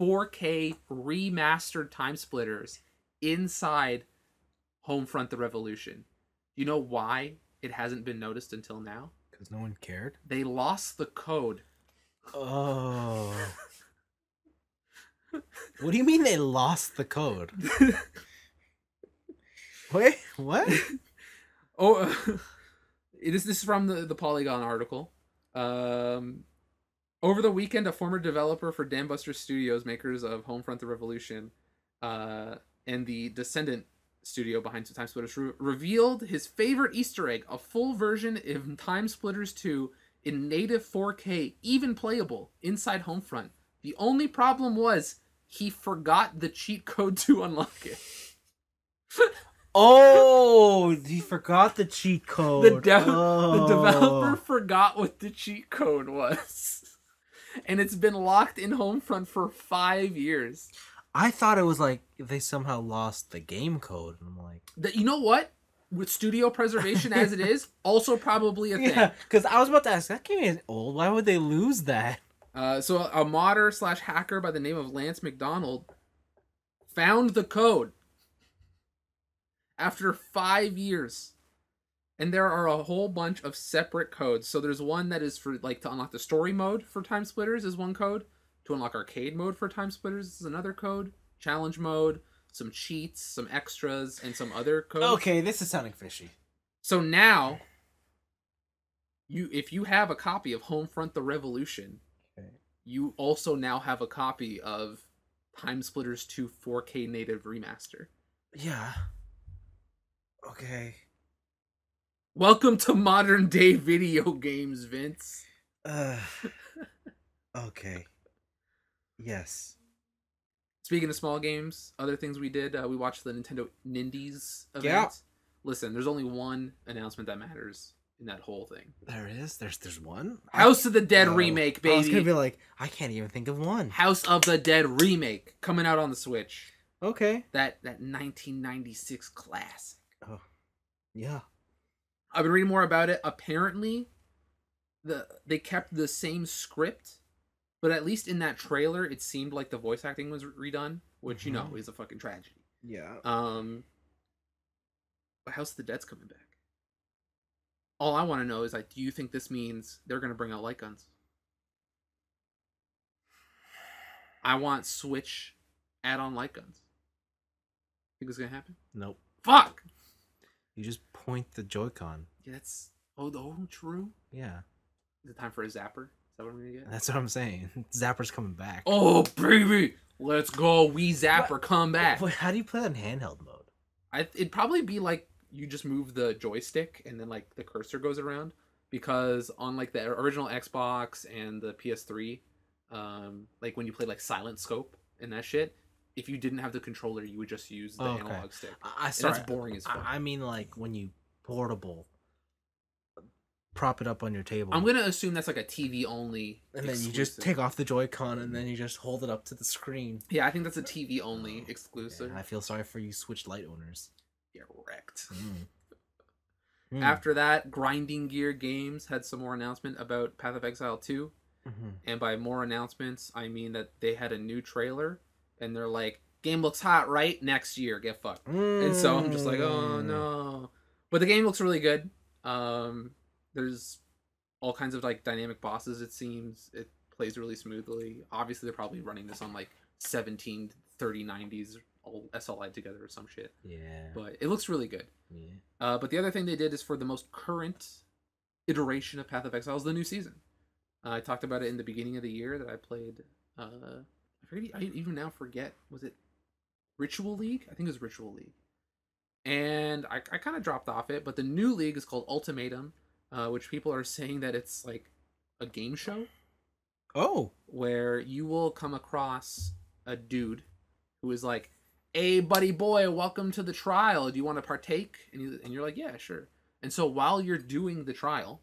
4K remastered Time Splitters inside Homefront, the Revolution. You know why it hasn't been noticed until now? Because no one cared? They lost the code. Oh. What do you mean they lost the code? Wait, what? This is from the Polygon article. Over the weekend, a former developer for Dambuster Studios, makers of Homefront: The Revolution, and the Descendant studio behind Time Splitters, revealed his favorite Easter egg: a full version of Time Splitters 2 in native 4K, even playable inside Homefront. The only problem was he forgot the cheat code to unlock it. Oh, he forgot the cheat code. The developer forgot what the cheat code was. And it's been locked in Homefront for 5 years. I thought it was like they somehow lost the game code. And I'm like... You know what? With studio preservation as it is, also probably a thing. Yeah, because I was about to ask, that game is old. Why would they lose that? So a modder / hacker by the name of Lance McDonald found the code after 5 years. And there are a whole bunch of separate codes. So there's one that is for like to unlock the story mode for Time Splitters is one code. To unlock arcade mode for Time Splitters is another code. Challenge mode, some cheats, some extras, and some other codes. Okay, this is sounding fishy. So now, if you have a copy of Homefront: The Revolution, you also now have a copy of Time Splitters 2 4K native remaster. Yeah. Okay. Welcome to modern day video games, Vince. Okay. Yes. Speaking of small games, other things we did, we watched the Nintendo Nindies event. Yeah. Listen, there's only one announcement that matters in that whole thing. There is? There's one? House of the Dead remake, baby. I was gonna be like, I can't even think of one. House of the Dead remake coming out on the Switch. Okay. That 1996 classic. Oh. Yeah. I've been reading more about it. Apparently, they kept the same script, but at least in that trailer, it seemed like the voice acting was redone, which you know is a fucking tragedy. Yeah. But House of the Dead's coming back. All I want to know is, like, do you think this means they're gonna bring out light guns? I want Switch add-on light guns. Think it's gonna happen? Nope. Fuck. You just point the Joy-Con. Yeah, that's true. Yeah. Is it time for a zapper? Is that what I'm gonna get? That's what I'm saying. Zapper's coming back. Oh baby, let's go! Wii Zapper, come back. Wait, how do you play that in handheld mode? It'd probably be like you just move the joystick and then like the cursor goes around, because on like the original Xbox and the PS3, like when you play like Silent Scope and that shit, if you didn't have the controller, you would just use the analog stick. Sorry, that's boring as fuck. I mean, like when you portable, prop it up on your table. I'm gonna assume that's like a TV only, and then you just take off the Joy-Con and then you just hold it up to the screen. Yeah, I think that's a TV only exclusive. Yeah, I feel sorry for you Switch Lite owners. Get wrecked. After After that, Grinding Gear Games had some more announcement about Path of Exile 2. And by more announcements, I mean that they had a new trailer, and they're like, game looks hot, right? Next year, get fucked. And so I'm just like, oh no. But the game looks really good. There's all kinds of like dynamic bosses, it seems. It plays really smoothly. Obviously, they're probably running this on like 17 3090s all SLI together or some shit. Yeah. But it looks really good. Yeah. But the other thing they did is for the most current iteration of Path of Exile is the new season. I talked about it in the beginning of the year that I played. I even now forget. Was it Ritual League? I think it was Ritual League. And I kind of dropped off it. But the new league is called Ultimatum, which people are saying that it's like a game show. Oh. Where you will come across a dude who is like, hey, buddy boy, welcome to the trial. Do you want to partake? And you're like, yeah, sure. And so while you're doing the trial,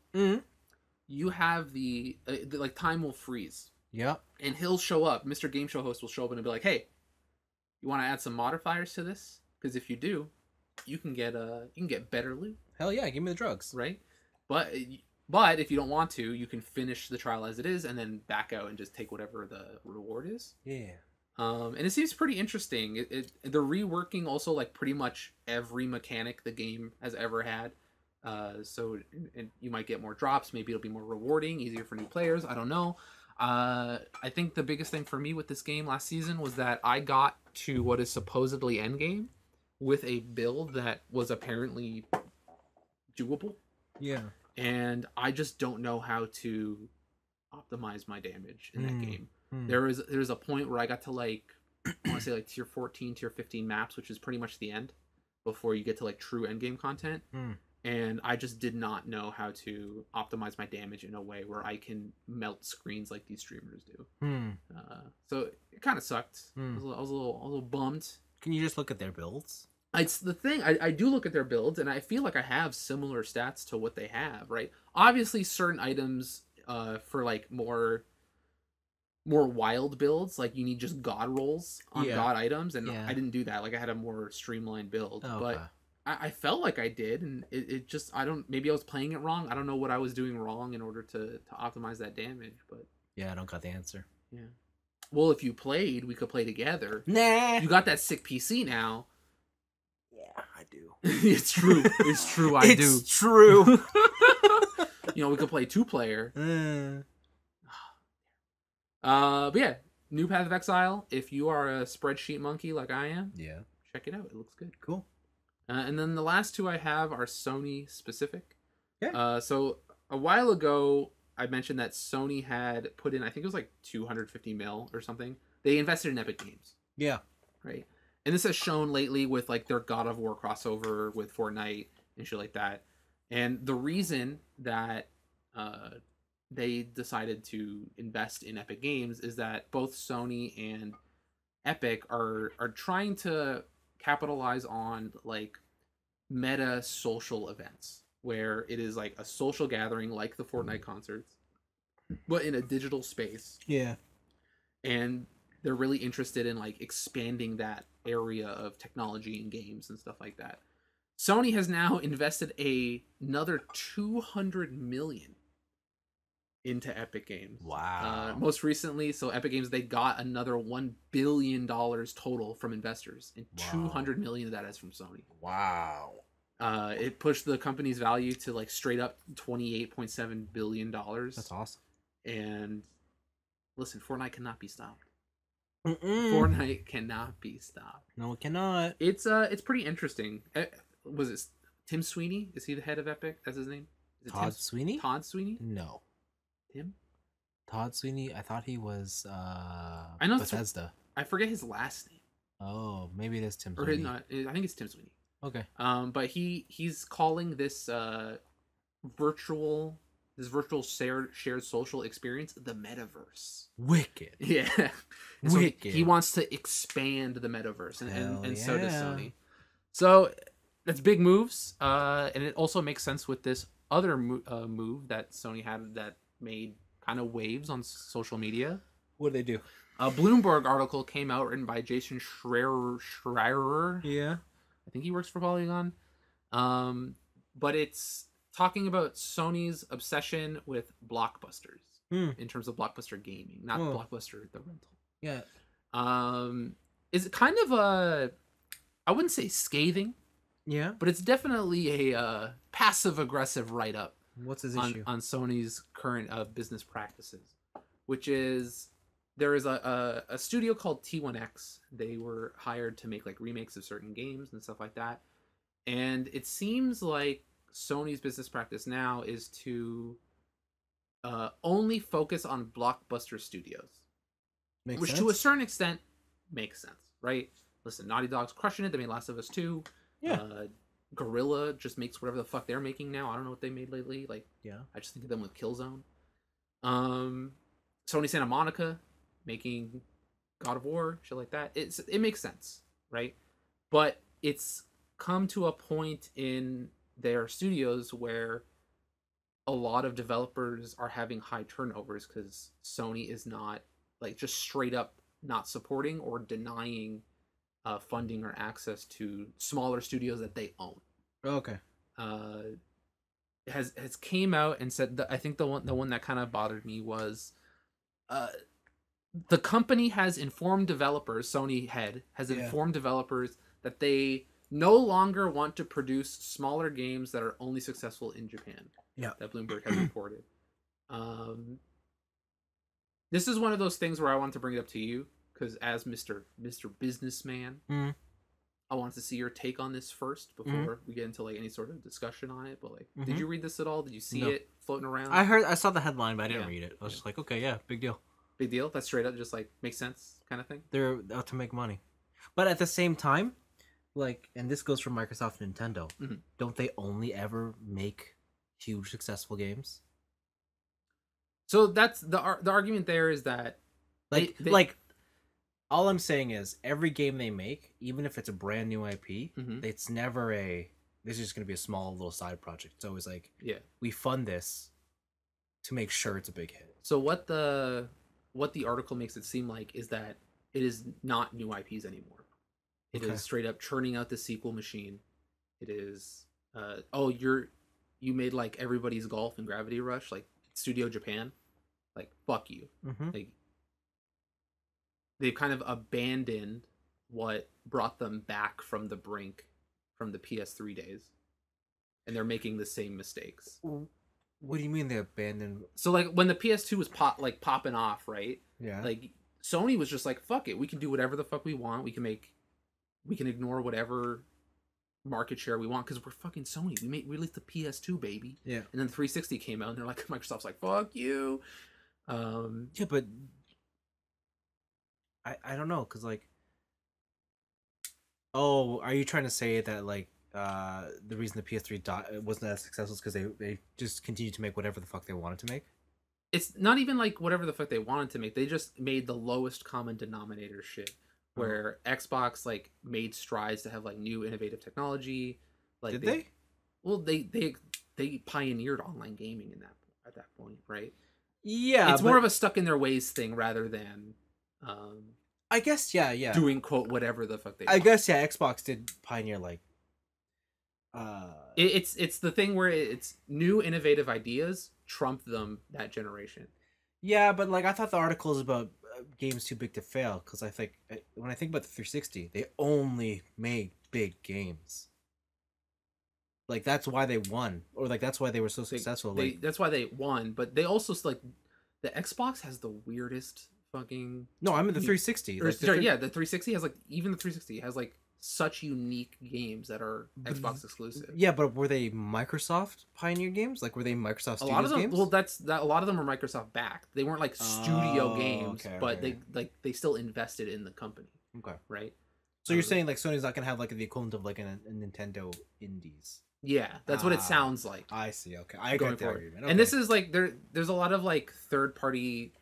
you have the like time will freeze. Yep. And he'll show up. Mr. Game Show host will show up and be like, hey, You want to add some modifiers to this? Because if you do, you can get better loot. Hell yeah, give me the drugs. Right? But if you don't want to, you can finish the trial as it is and then back out and just take whatever the reward is. Yeah. And it seems pretty interesting. They're reworking also like pretty much every mechanic the game has ever had. So you might get more drops. Maybe it'll be more rewarding, easier for new players. I don't know. I think the biggest thing for me with this game last season was that I got to what is supposedly endgame with a build that was apparently doable. Yeah. And I just don't know how to optimize my damage in that game. There's a point where I got to like I want to say like tier 14, tier 15 maps, which is pretty much the end before you get to like true endgame content. And I just did not know how to optimize my damage in a way where I can melt screens like these streamers do. So it kind of sucked. I was a little bummed. Can you just look at their builds? It's the thing. I do look at their builds, and I feel like I have similar stats to what they have, right? Obviously, certain items for like more wild builds, like you need just god rolls on god items, and I didn't do that. Like I had a more streamlined build, but I felt like I did, and it just maybe I was playing it wrong. I don't know what I was doing wrong in order to optimize that damage, but yeah, I don't got the answer. Yeah. Well, if you played, we could play together. Nah. You got that sick PC now. Yeah, I do. It's true. It's true. I do. It's true. We could play 2-player. But yeah, New Path of Exile. If you are a spreadsheet monkey like I am, check it out. It looks good. Cool. And then the last two I have are Sony specific. Yeah. So a while ago, I mentioned that Sony had put in, I think it was like 250 mil or something. They invested in Epic Games. Yeah. Right. And this has shown lately with like their God of War crossover with Fortnite and shit like that. And the reason that they decided to invest in Epic Games is that both Sony and Epic are trying to capitalize on like meta social events where it is like a social gathering like the Fortnite concerts, but in a digital space. Yeah. And they're really interested in like expanding that area of technology and games and stuff like that. Sony has now invested another 200 million into Epic Games. Wow. Most recently, so Epic Games, they got another $1 billion total from investors, and 200 million of that is from Sony. Wow. It pushed the company's value to like straight up $28.7 billion. That's awesome. And listen, Fortnite cannot be stopped. Mm-mm. Fortnite cannot be stopped. No, it cannot. It's pretty interesting. Was it Tim Sweeney? Is he the head of Epic? That's his name? Is it Todd Sweeney? Todd Sweeney? No. Tim? Todd Sweeney? I thought he was I know Bethesda. I forget his last name. Oh, maybe it is Tim Or Sweeney. not. I think it's Tim Sweeney. Okay. But he's calling this virtual shared social experience the metaverse. Wicked. Yeah. So Wicked. he wants to expand the metaverse, and so does yeah. Sony. So that's big moves, and it also makes sense with this other move that Sony had that made kind of waves on social media. What do they do? A Bloomberg article came out written by Jason Schreier. Yeah. I think he works for Polygon. But it's talking about Sony's obsession with blockbusters in terms of blockbuster gaming, not Blockbuster the rental. Yeah. Is it kind of I wouldn't say scathing, Yeah. but it's definitely a passive aggressive write up. What's his issue? On Sony's current business practices, which is there is a studio called T1X. They were hired to make like remakes of certain games and stuff like that. And it seems like Sony's business practice now is to only focus on blockbuster studios. Which sense. to a certain extent makes sense, right? Listen, Naughty Dog's crushing it. They made Last of Us 2. Yeah. Guerrilla just makes whatever the fuck they're making now. I don't know what they made lately. Like, Yeah. I just think of them with Killzone. Sony Santa Monica making God of War, shit like that. It makes sense, right? But it's come to a point in their studios where a lot of developers are having high turnovers because Sony is not like just straight up not supporting or denying funding or access to smaller studios that they own. Okay. Has came out and said that I think the one that kind of bothered me was the company has informed developers, Sony head has informed developers that they no longer want to produce smaller games that are only successful in Japan. Yeah. That Bloomberg has reported. This is one of those things where I want to bring it up to you because as Mr. Businessman, I want to see your take on this first before we get into like any sort of discussion on it. But like, did you read this at all? Did you see it floating around? I saw the headline, but I didn't read it. I was just like, okay, yeah, big deal. Big deal. That's straight up just like makes sense kind of thing. They're out to make money, but at the same time, like, and this goes for Microsoft and Nintendo. Don't they only ever make huge successful games? So that's the argument there is that like all I'm saying is every game they make, even if it's a brand new IP, it's never this is just going to be a small little side project. It's always like, we fund this to make sure it's a big hit. So what the article makes it seem like is that it is not new IPs anymore. It is straight up churning out the sequel machine. It is you made like Everybody's Golf and Gravity Rush, like Studio Japan, like fuck you. Like they've kind of abandoned what brought them back from the brink from the PS3 days, and they're making the same mistakes. What do you mean they abandoned? So like when the PS2 was popping off, right? Yeah. Like Sony was just like, fuck it, we can do whatever the fuck we want. We can ignore whatever market share we want because we're fucking Sony. We released the PS2, baby. Yeah. And then the 360 came out, and they're like, Microsoft's like, fuck you. Yeah, but I don't know, because like, are you trying to say that like the reason the PS3 wasn't as successful is because they just continued to make whatever the fuck they wanted to make? It's not even like whatever the fuck they wanted to make. They just made the lowest common denominator shit. Where Xbox like made strides to have like new innovative technology. Like Did they? Well, they pioneered online gaming at that point, right? Yeah, it's more of a stuck in their ways thing rather than I guess yeah doing quote whatever the fuck they I guess Xbox did pioneer like it's the thing where it's new innovative ideas trump them that generation. Yeah, but like I thought the article is about games too big to fail, because I think when I think about the 360, they only made big games. Like that's why they won, or like that's why they were so successful. That's why they won, but they also like the Xbox has the weirdest fucking. No, I'm in the 360. Or, sorry, the 360 has like even the 360 has like such unique games that are Xbox exclusive. Yeah, but were they Microsoft pioneer games? Like were they Microsoft Studios a lot of them games? Well, a lot of them are Microsoft backed. They weren't like studio games, but they still invested in the company. Okay. Right? So you're saying like Sony's not going to have like the equivalent of like a Nintendo Indies. Yeah, that's what it sounds like. I see. Okay. I got the argument. Okay. And this is like there's a lot of like third party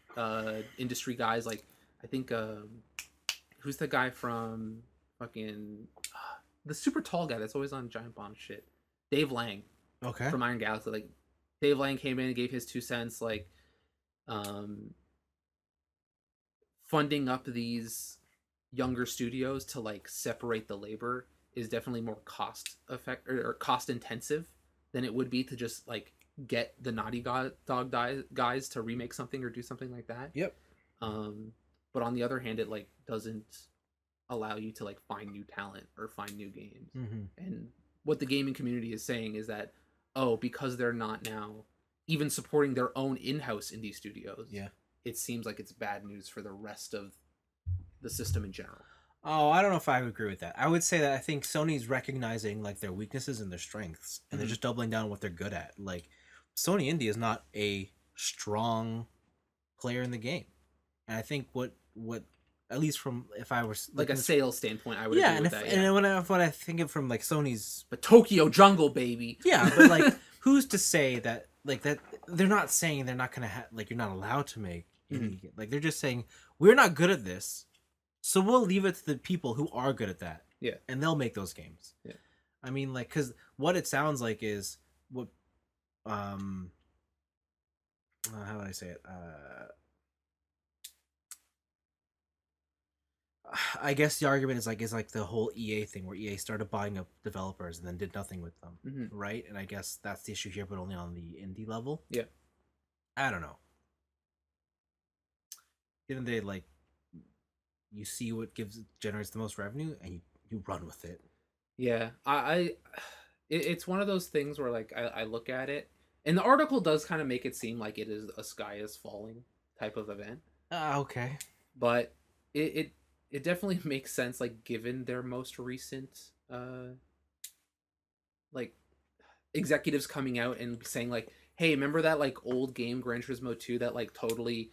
industry guys, like I think who's the guy from fucking the super tall guy that's always on Giant Bomb shit, Dave Lang, from Iron Galaxy. Like Dave Lang came in and gave his 2 cents, like funding up these younger studios to like separate the labor is definitely more cost intensive than it would be to just like get the Naughty Dog guys to remake something or do something like that. Yep. But on the other hand, it like doesn't allow you to like find new talent or find new games. And what the gaming community is saying is that because they're not now even supporting their own in-house indie studios, it seems like it's bad news for the rest of the system in general. I don't know if I would agree with that. I would say that I think Sony's recognizing like their weaknesses and their strengths, and they're just doubling down on what they're good at. Like Sony Indie is not a strong player in the game, and I think what at least from if I was like a sales standpoint, I would agree with that. And when I think of from like Sony's, but Tokyo Jungle, baby, but like who's to say that like that they're not saying they're not gonna like you're not allowed to make indie like they're just saying we're not good at this. So we'll leave it to the people who are good at that. Yeah. And they'll make those games. Yeah. I mean, like, because what it sounds like is what, how do I say it? I guess the argument is like the whole EA thing where EA started buying up developers and then did nothing with them, right? And I guess that's the issue here, but only on the indie level. Yeah. I don't know. Didn't they like you see what generates the most revenue and you run with it? Yeah, it's one of those things where like I look at it, and the article does kind of make it seem like it is a sky is falling type of event. Okay. But it definitely makes sense, like given their most recent like executives coming out and saying like, hey, remember that like old game Gran Turismo 2 that like totally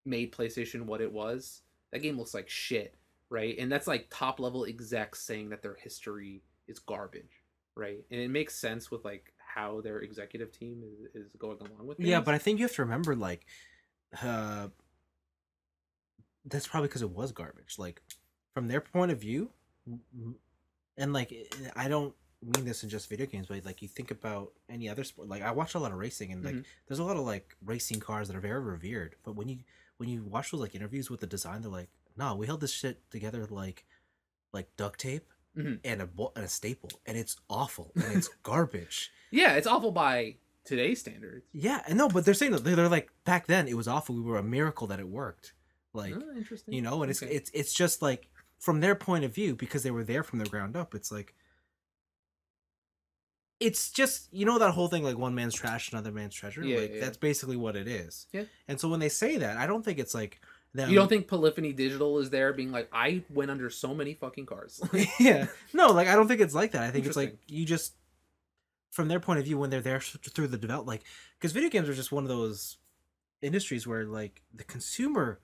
made PlayStation what it was? That game looks like shit, right? And that's like top level execs saying that their history is garbage, right? And it makes sense with like how their executive team is going along with things. Yeah, but I think you have to remember like that's probably because it was garbage. Like from their point of view, and like I don't mean this in just video games, but like you think about any other sport. Like I watch a lot of racing, and like there's a lot of like racing cars that are very revered. But when you watch those like interviews with the design, they're like, "No, we held this shit together like duct tape and a staple, and it's awful and it's garbage." Yeah, it's awful by today's standards. Yeah, and no, but they're saying that they're like back then it was awful. We were a miracle that it worked. Like, interesting. You know, and it's just like from their point of view, because they were there from the ground up. It's like it's just, you know, that whole thing like one man's trash, another man's treasure. Yeah, like that's basically what it is. Yeah. And so when they say that, I don't think it's like them... You don't think Polyphony Digital is there being like, I went under so many fucking cars. Yeah. No, like I don't think it's like that. I think it's like you just from their point of view when they're there through the develop, like because video games are just one of those industries where like the consumer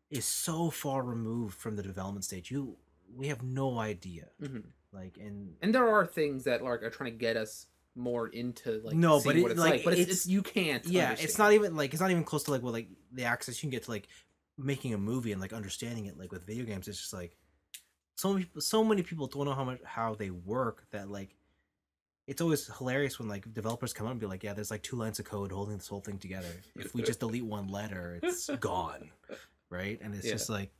is so far removed from the development stage. We have no idea. Like and there are things that like are trying to get us more into like no, but what it's like. But it's you can't. Yeah, understand. it's not even close to like like the access you can get to like making a movie and like understanding it. Like with video games, it's just like so many people don't know how they work that like it's always hilarious when like developers come out and be like, yeah, there's like 2 lines of code holding this whole thing together. If we just delete one letter, it's gone, right? And it's just like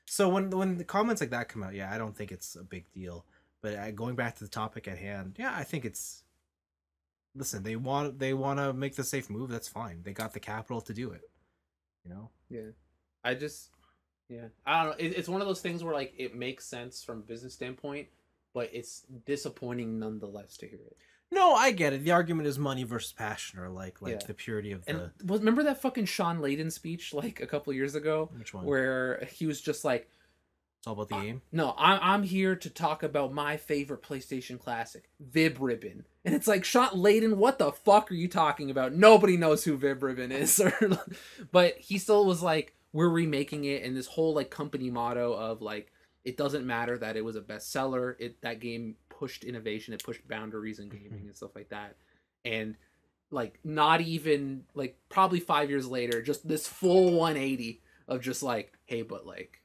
so when the comments like that come out, yeah, I don't think it's a big deal. But going back to the topic at hand, yeah, I think it's. Listen, they want to make the safe move. That's fine. They got the capital to do it. You know. Yeah, I don't know. It's one of those things where like it makes sense from a business standpoint, but it's disappointing nonetheless to hear it. No, I get it. The argument is money versus passion, or like the purity of the. And remember that fucking Sean Layden speech like a couple years ago? Which one? Where he was just like. It's all about the game? No, I'm here to talk about my favorite PlayStation classic, Vib Ribbon. And it's like, Sean Layden, what the fuck are you talking about? Nobody knows who Vib Ribbon is. But he still was like, we're remaking it, and this whole like company motto of like, it doesn't matter that it was a bestseller. That game pushed innovation, it pushed boundaries in gaming and stuff like that. And like not even like probably 5 years later, just this full 180 of just like, hey, but like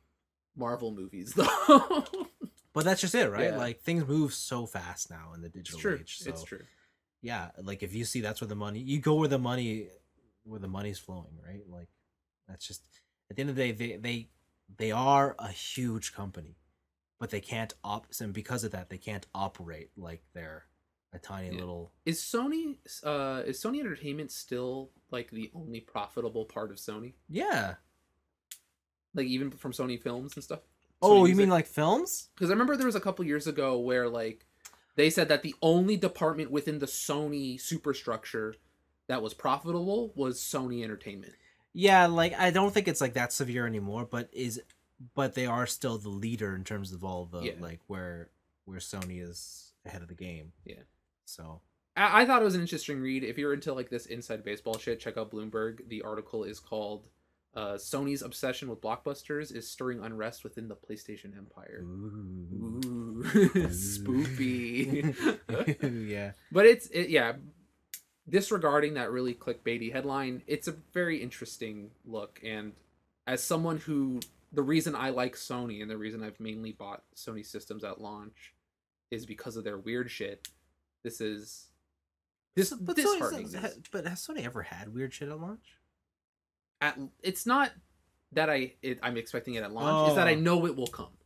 Marvel movies though. But that's just it, right? Yeah. Like things move so fast now in the digital age. So, it's true. Yeah, like if you see that's where the money, you go where the money's flowing, right? Like that's just at the end of the day, they are a huge company, but they can't and because of that, they can't operate like they're a tiny little. Is Sony Entertainment still like the only profitable part of Sony? Yeah. Like even from Sony Films and stuff. Oh, you mean like films? Because I remember there was a couple years ago where like they said that the only department within the Sony superstructure that was profitable was Sony Entertainment. Yeah, like I don't think it's like that severe anymore, but they are still the leader in terms of all the like where Sony is ahead of the game. Yeah. So I thought it was an interesting read. If you're into like this inside baseball shit, check out Bloomberg. The article is called Sony's obsession with blockbusters is stirring unrest within the PlayStation empire. Ooh. Spoopy. Yeah. But disregarding that really clickbaity headline, it's a very interesting look. And as someone who, the reason I like Sony and the reason I've mainly bought Sony systems at launch is because of their weird shit. This is disheartening. But has Sony ever had weird shit at launch? It's not that I'm expecting it at launch. It's that I know it will come.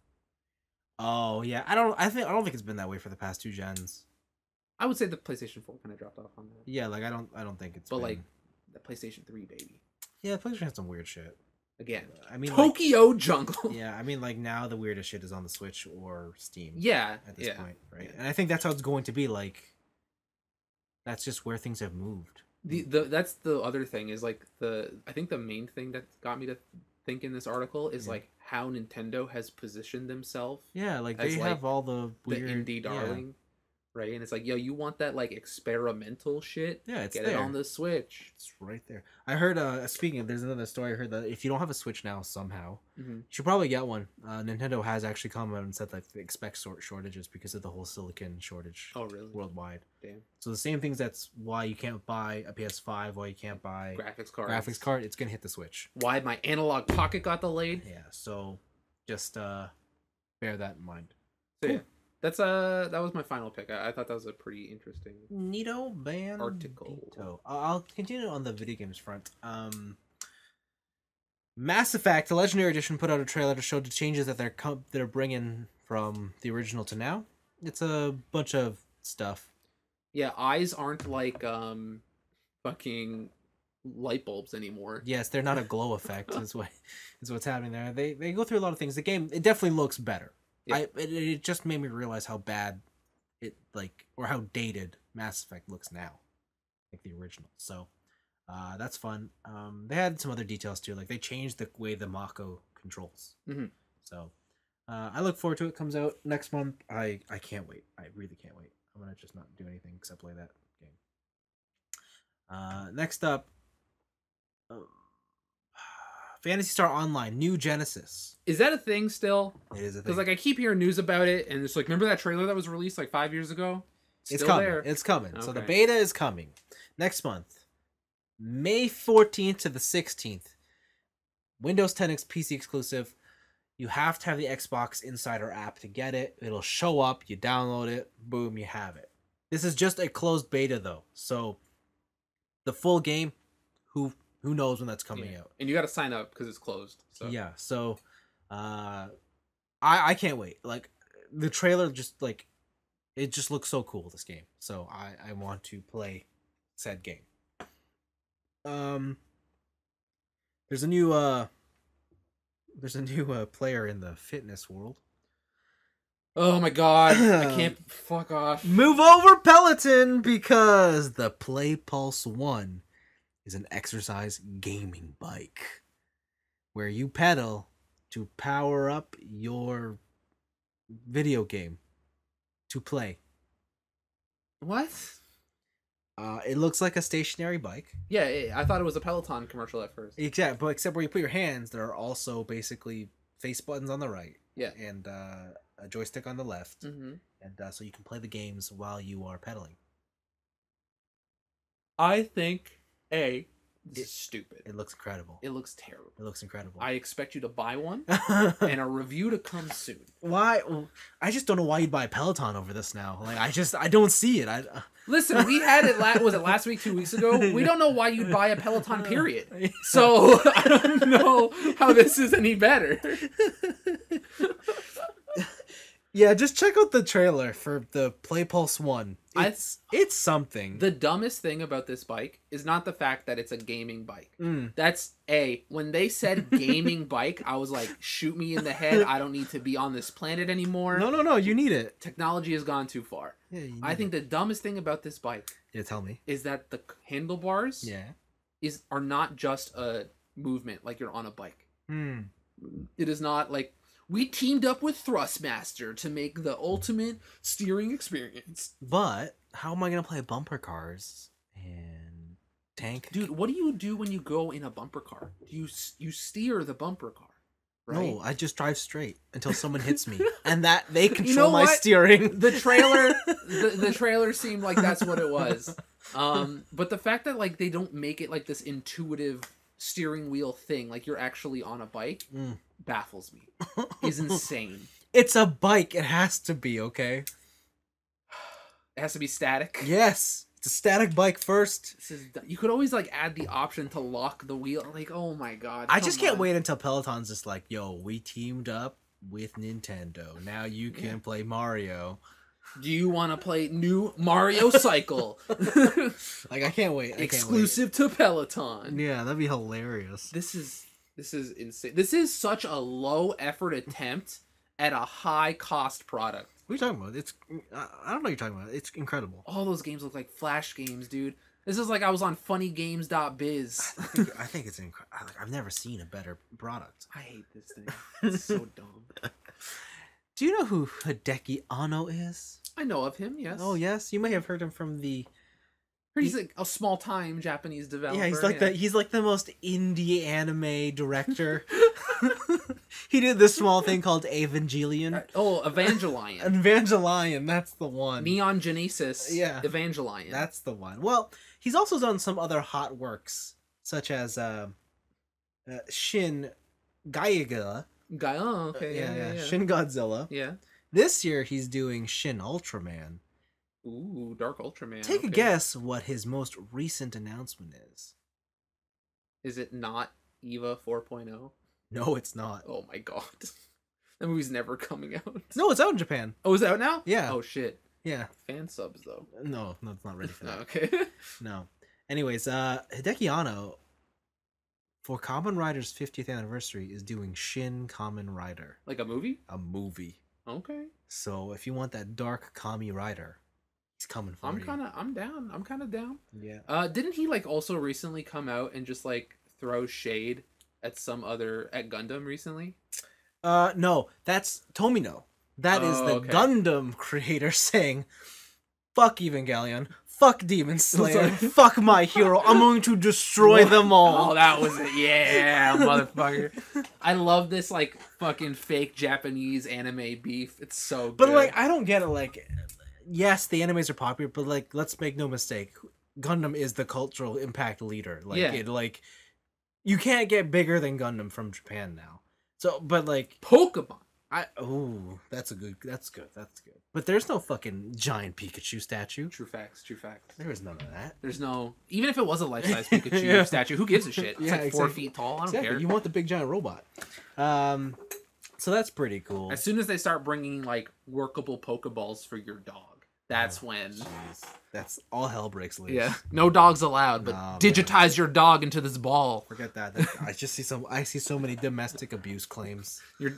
Oh yeah, I don't think it's been that way for the past 2 gens. I would say the PlayStation 4 kind of dropped off on that. Yeah, like I don't think it's. But been... like the PlayStation 3, baby. Yeah, PlayStation has some weird shit. Again, I mean, Tokyo Jungle. Yeah, I mean, like now the weirdest shit is on the Switch or Steam. Yeah, at this point, right? Yeah. And I think that's how it's going to be. Like, that's just where things have moved. That's the other thing is like I think the main thing that got me to think in this article is like how Nintendo has positioned themselves. Yeah, like as, they have all the weird indie darling. Right, and it's like, yo, you want that like experimental shit? Yeah, it's get there. it on the Switch. It's right there. I heard. Speaking of, there's another story. I heard that if you don't have a Switch now, somehow you should probably get one. Nintendo has actually come out and said that they expect shortages because of the whole silicon shortage. Oh, really? Worldwide. Damn. So the same things. That's why you can't buy a PS5. Why you can't buy graphics card. It's gonna hit the Switch. Why my analog pocket got delayed? Yeah. So just bear that in mind. So cool. Yeah. That's that was my final pick. I thought that was a pretty interesting Neato band article. I'll continue on the video games front. Mass Effect, the Legendary Edition, put out a trailer to show the changes that they're bringing from the original to now. It's a bunch of stuff. Yeah, eyes aren't like fucking light bulbs anymore. Yes, they're not a glow effect. is what's happening there. They go through a lot of things. The game, it definitely looks better. Yeah. It just made me realize how bad it or how dated Mass Effect looks now, like the original. So that's fun. They had some other details too, like they changed the way the Mako controls. So I look forward to it. Comes out next month. I can't wait. I really can't wait. I'm gonna just not do anything except play that game. Next up. Phantasy Star Online, New Genesis. Is that a thing still? It is a thing. Because like I keep hearing news about it, and it's like, remember that trailer that was released like 5 years ago? It's coming. There. It's coming. Okay. So the beta is coming next month, May 14th to the 16th. Windows 10 PC exclusive. You have to have the Xbox Insider app to get it. It'll show up. You download it. Boom, you have it. This is just a closed beta though, so the full game, who knows when that's coming out? And you got to sign up because it's closed. So. Yeah, so I can't wait. Like the trailer just like it just looks so cool, this game. So I want to play said game. There's a new player in the fitness world. Oh my god, I can't fuck off. Move over, Peloton, because the Play Pulse 1 is an exercise gaming bike where you pedal to power up your video game to play. What? It looks like a stationary bike. Yeah, I thought it was a Peloton commercial at first. Except where you put your hands, there are also basically face buttons on the right. Yeah. And a joystick on the left. Mm-hmm. And so you can play the games while you are pedaling. I think this is stupid. It looks incredible. It looks terrible. It looks incredible. I expect you to buy one and a review to come soon. Why? I just don't know why you'd buy a Peloton over this now. Like I don't see it. Listen, we had it was it last week, 2 weeks ago? We don't know why you'd buy a Peloton, period. So I don't know how this is any better. Yeah, just check out the trailer for the Play Pulse 1. It's something. The dumbest thing about this bike is not the fact that it's a gaming bike. That's when they said gaming bike, I was like, shoot me in the head. I don't need to be on this planet anymore. No, you need it. Technology has gone too far. Yeah, I think the dumbest thing about this bike tell me. Is that the handlebars are not just a movement like you're on a bike. It is not like we teamed up with Thrustmaster to make the ultimate steering experience. But how am I going to play bumper cars and tank? Dude, what do you do when you go in a bumper car? You steer the bumper car, right? No, I just drive straight until someone hits me. And that they control my steering. The trailer the trailer seemed like that's what it was. But the fact that like they don't make it like this intuitive steering wheel thing, like you're actually on a bike, baffles me. Is insane. It's a bike. It has to be, okay? It has to be static. Yes. It's a static bike first. You could always like add the option to lock the wheel. Like, oh my god. I just can't wait until Peloton's just like, yo, we teamed up with Nintendo. Now you can play Mario. Do you want to play new Mario Cycle? Like, I can't wait. Exclusive to Peloton. Yeah, that'd be hilarious. This is insane. This is such a low effort attempt at a high cost product. What are you talking about? It's I don't know what you're talking about. It's incredible. All those games look like Flash games, dude. This is like I was on funnygames.biz. I think it's incredible. I've never seen a better product. I hate this thing. It's so dumb. Do you know who Hideki Anno is? I know of him, yes. Oh, yes. You may have heard him from the... He's like a small time Japanese developer. Yeah, he's like the most indie anime director. He did this small thing called Evangelion. Evangelion. Evangelion, that's the one. Neon Genesis. Yeah. Evangelion. That's the one. Well, he's also done some other hot works, such as Shin Gaiga. Oh, okay. Yeah. Shin Godzilla. Yeah. This year he's doing Shin Ultraman. Ooh, Dark Ultraman. Take a guess what his most recent announcement is. Is it not EVA 4.0? No, it's not. Oh my god. That movie's never coming out. No, it's out in Japan. Oh, is it out now? Yeah. Oh shit. Yeah. Fan subs though. No, it's not ready for that. Okay. No. Anyways, Hideki Anno, for Kamen Rider's 50th anniversary, is doing Shin Kamen Rider. Like a movie? A movie. Okay. So if you want that dark Kami Rider, he's coming for you. I'm down. I'm kind of down. Yeah. Didn't he like also recently come out and just like throw shade at at Gundam recently? No, that's Tomino. That is the okay. Gundam creator saying, "Fuck Evangelion, fuck Demon Slayer, fuck My Hero. I'm going to destroy them all." Oh, that was it. Yeah, motherfucker. I love this like fucking fake Japanese anime beef. It's so good. But like, I don't get it. Like, yes, the animes are popular, but like, let's make no mistake, Gundam is the cultural impact leader. Like, Yeah. You can't get bigger than Gundam from Japan now. So, but like Pokemon. That's good. But there's no fucking giant Pikachu statue. True facts. There was none of that. There's no... Even if it was a life-size Pikachu statue, who gives a shit? It's like 4 feet tall. I don't care. You want the big giant robot. So that's pretty cool. As soon as they start bringing, like, workable Pokeballs for your dog, that's when... Jeez. That's all hell breaks loose. Yeah. No dogs allowed, but digitize your dog into this ball. Forget that. I see so many domestic abuse claims. You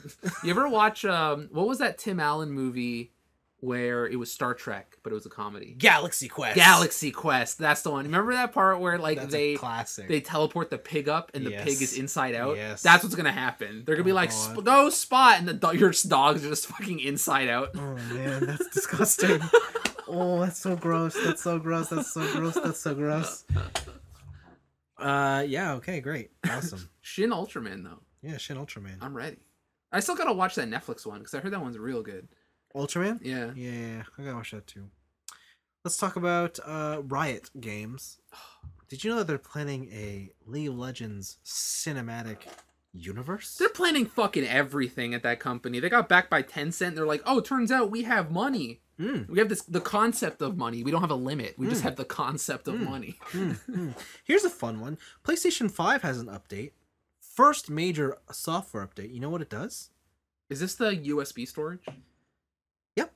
ever watch, what was that Tim Allen movie where it was Star Trek, but it was a comedy? Galaxy Quest. That's the one. Remember that part where like That's classic. They teleport the pig up and the pig is inside out? Yes. That's what's gonna happen. They're gonna be like, go Spot, and your dogs are just fucking inside out. Oh man, that's disgusting. Oh, that's so gross. That's so gross. Yeah, okay, great. Awesome. Shin Ultraman though. Yeah, Shin Ultraman. I'm ready. I still gotta watch that Netflix one because I heard that one's real good. Ultraman? Yeah. Yeah, I gotta watch that too. Let's talk about Riot Games. Did you know that they're planning a League of Legends cinematic universe? They're planning fucking everything at that company. They got backed by Tencent. They're like, oh, turns out we have money. We have the concept of money. We don't have a limit. We just have the concept of money. Here's a fun one. PlayStation 5 has an update. First major software update. You know what it does? Is this the USB storage? Yep.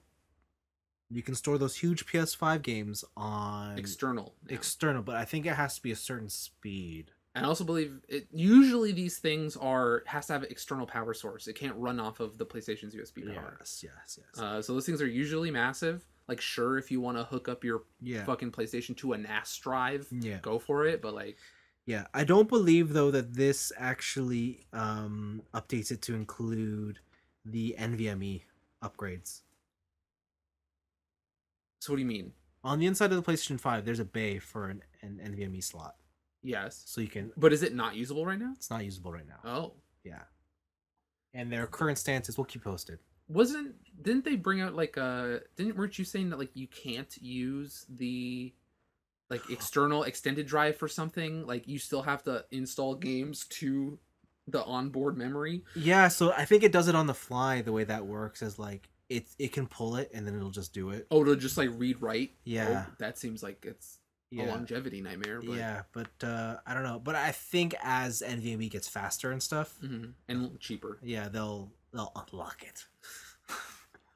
You can store those huge PS5 games on... External. External, but I think it has to be a certain speed. I also believe usually these things has to have an external power source. It can't run off of the PlayStation's USB power. Yes. So those things are usually massive. Like, sure, if you want to hook up your fucking PlayStation to a NAS drive, go for it. But like, yeah, I don't believe though that this actually updates it to include the NVMe upgrades. So what do you mean? On the inside of the PlayStation 5, there's a bay for an NVMe slot. Yes. So you can... But is it not usable right now? It's not usable right now. Oh. Yeah. And their current stance is, we'll keep posted. Didn't they bring out like weren't you saying that like you can't use the like external extended drive for something? Like you still have to install games to the onboard memory? Yeah, so I think it does it on the fly. The way that works is like it can pull it and then it'll just do it. Oh, it'll just like read write? Yeah. Oh, that seems like it's a longevity nightmare. But... Yeah, but I don't know. But I think as NVMe gets faster and stuff and cheaper, they'll they'll unlock it.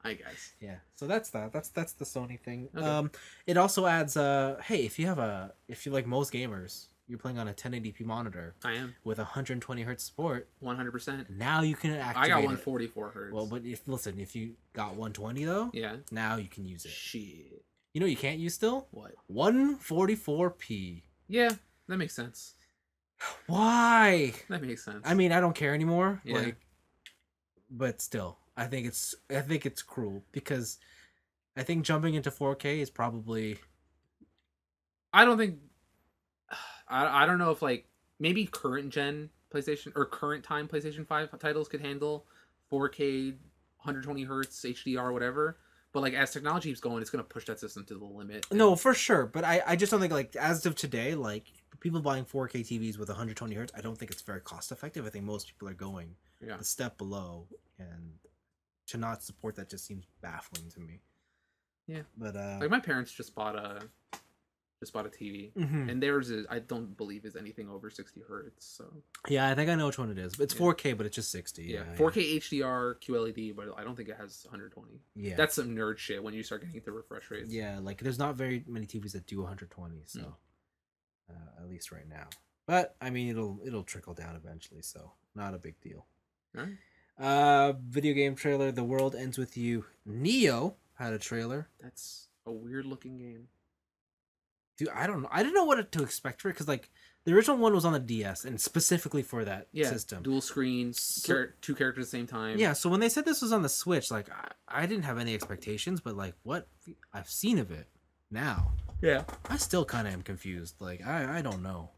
I guess. Yeah. So that's that. That's the Sony thing. Okay. It also adds hey, if you like most gamers, you're playing on a 1080p monitor I am with 120 hertz support, 100%. now you can activate I got it. 144 hertz. Well, but if you got 120 though, yeah. now you can use it. Shit. You know what you can't use still? What? 144p. Yeah, that makes sense. Why? That makes sense. I mean, I don't care anymore. Yeah. Like, but still, I think it's cruel because I think jumping into 4K is probably. I don't think. I don't know if like maybe current gen PlayStation or current time PlayStation 5 titles could handle 4K, 120 hertz HDR, whatever. But like as technology keeps going, it's gonna push that system to the limit. No, for sure. But I just don't think like as of today, like people buying 4K TVs with 120 hertz, I don't think it's very cost effective. I think most people are going the step below, and to not support that just seems baffling to me. Yeah, but like my parents just bought a TV, and theirs is I don't believe is anything over 60 hertz. So yeah, I think I know which one it is. It's 4K, but it's just 60. Yeah, 4K HDR QLED, but I don't think it has 120. Yeah, that's some nerd shit when you start getting into refresh rates. Yeah, like there's not very many TVs that do 120, so at least right now. But I mean, it'll trickle down eventually, so not a big deal. All right. Video game trailer. The World Ends With You. Neo had a trailer. That's a weird looking game. Dude, I don't know. I didn't know what to expect for it because like the original one was on the DS and specifically for that system. Dual screens, two characters at the same time. Yeah, so when they said this was on the Switch, like I didn't have any expectations, but like what I've seen of it now, yeah, I still kind of am confused. Like I don't know.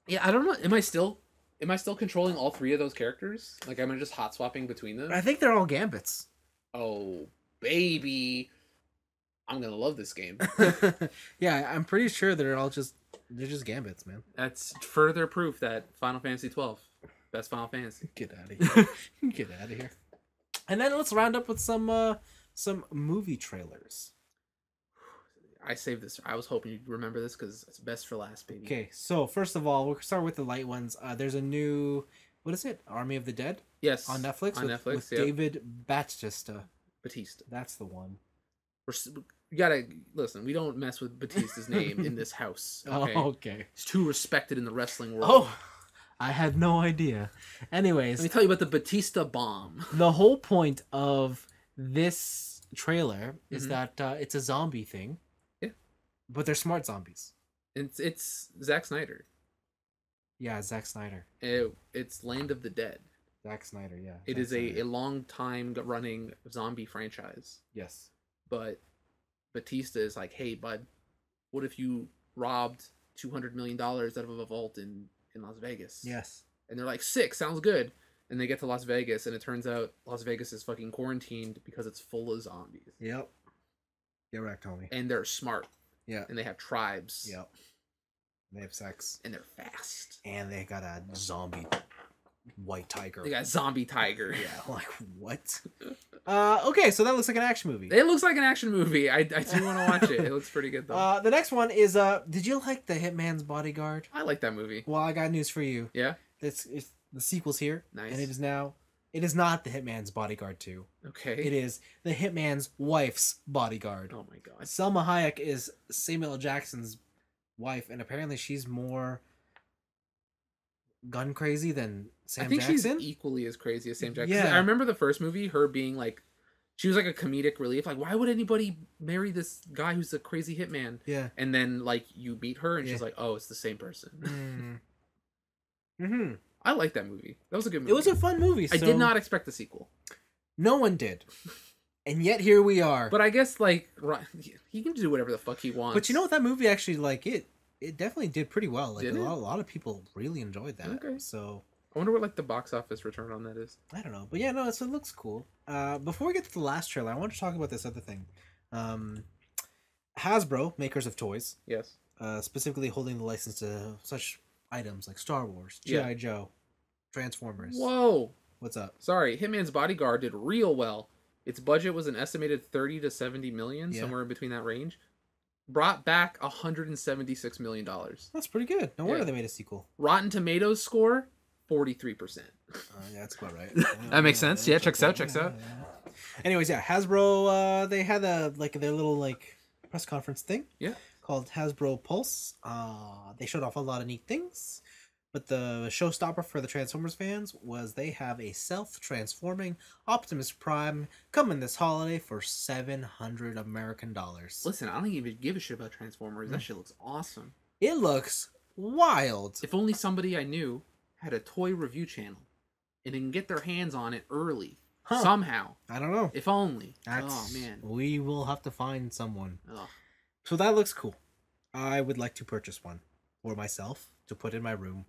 Yeah, I don't know. Am I still controlling all three of those characters? Like, am I just hot swapping between them? I think they're all gambits. Oh, baby. I'm gonna love this game. Yeah, I'm pretty sure they're just gambits, man. That's further proof that Final Fantasy 12, best Final Fantasy. Get out of here. Get out of here. And then let's round up with some movie trailers. I saved this. I was hoping you'd remember this because it's best for last, baby. Okay, so first of all, we'll start with the light ones. There's a new, what is it? Army of the Dead? Yes. On Netflix? With yep. David Batista. Batista. That's the one. You gotta listen. We don't mess with Batista's name in this house. Okay? Oh, okay. He's too respected in the wrestling world. Oh, I had no idea. Anyways, let me tell you about the Batista bomb. The whole point of this trailer is that it's a zombie thing. Yeah, but they're smart zombies. It's Zack Snyder. Yeah, Zack Snyder. It's Land of the Dead. Zack Snyder. Yeah. It is a long time running zombie franchise. Yes. But Batista is like, hey, bud, what if you robbed $200 million out of a vault in Las Vegas? Yes. And they're like, sick, sounds good. And they get to Las Vegas, and it turns out Las Vegas is fucking quarantined because it's full of zombies. Yep. Get wrecked, homie. And they're smart. Yeah. And they have tribes. Yep. They have sex. And they're fast. And they got a zombie white tiger. They got zombie tiger. Yeah, like what? Okay, so that looks like an action movie. It looks like an action movie. I do want to watch it. It looks pretty good though. The next one is did you like The Hitman's Bodyguard? I like that movie. Well, I got news for you. Yeah. It's the sequel's here. Nice. And it is not The Hitman's Bodyguard 2. Okay. It is The Hitman's Wife's Bodyguard. Oh my god. Selma Hayek is Samuel L. Jackson's wife, and apparently she's more gun crazy than Sam Jackson. I think she's equally as crazy as Sam Jackson. Yeah. I remember the first movie, her being like, she was like a comedic relief. Like, why would anybody marry this guy who's a crazy hitman? Yeah. And then like you meet her, and she's like, oh, it's the same person. I like that movie. That was a good movie. It was a fun movie. I did not expect the sequel. No one did. And yet here we are. But I guess like he can do whatever the fuck he wants. But you know what, that movie actually like it definitely did pretty well. Like Did a lot of people really enjoyed that. Okay. So I wonder what like the box office return on that is. I don't know. But yeah, no, it looks cool. Before we get to the last trailer, I want to talk about this other thing. Hasbro, makers of toys, yes, specifically holding the license to such items like Star Wars, G.I. Joe, Transformers. Whoa. What's up? Sorry, Hitman's Bodyguard did real well. Its budget was an estimated 30 to 70 million, somewhere in between that range. Brought back $176 million. That's pretty good. No wonder they made a sequel. Rotten Tomatoes score 43%. Yeah, that's about right. That makes sense. Yeah, checks out. Anyways, yeah, Hasbro. They had their little press conference thing. Yeah. Called Hasbro Pulse. They showed off a lot of neat things, but the showstopper for the Transformers fans was they have a self-transforming Optimus Prime coming this holiday for $700 American. Listen, I don't even give a shit about Transformers. That shit looks awesome. It looks wild. If only somebody I knew had a toy review channel and they can get their hands on it early. Huh. Somehow. I don't know. If only. Oh man. We will have to find someone. Ugh. So that looks cool. I would like to purchase one for myself to put in my room,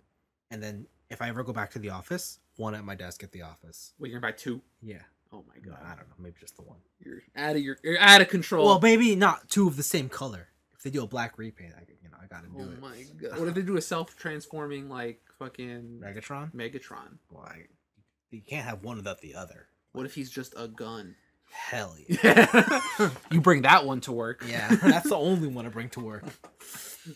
and then if I ever go back to the office, one at my desk at the office. Wait, you're gonna buy 2? Yeah. Oh my god. I don't know. Maybe just the one. You're out of control. Well, maybe not 2 of the same color. If they do a black repaint, I gotta do it. Oh my god. What if they do a self-transforming fucking Megatron? Well, you can't have one without the other. What if he's just a gun? Hell yeah. You bring that one to work. Yeah, that's the only one I bring to work.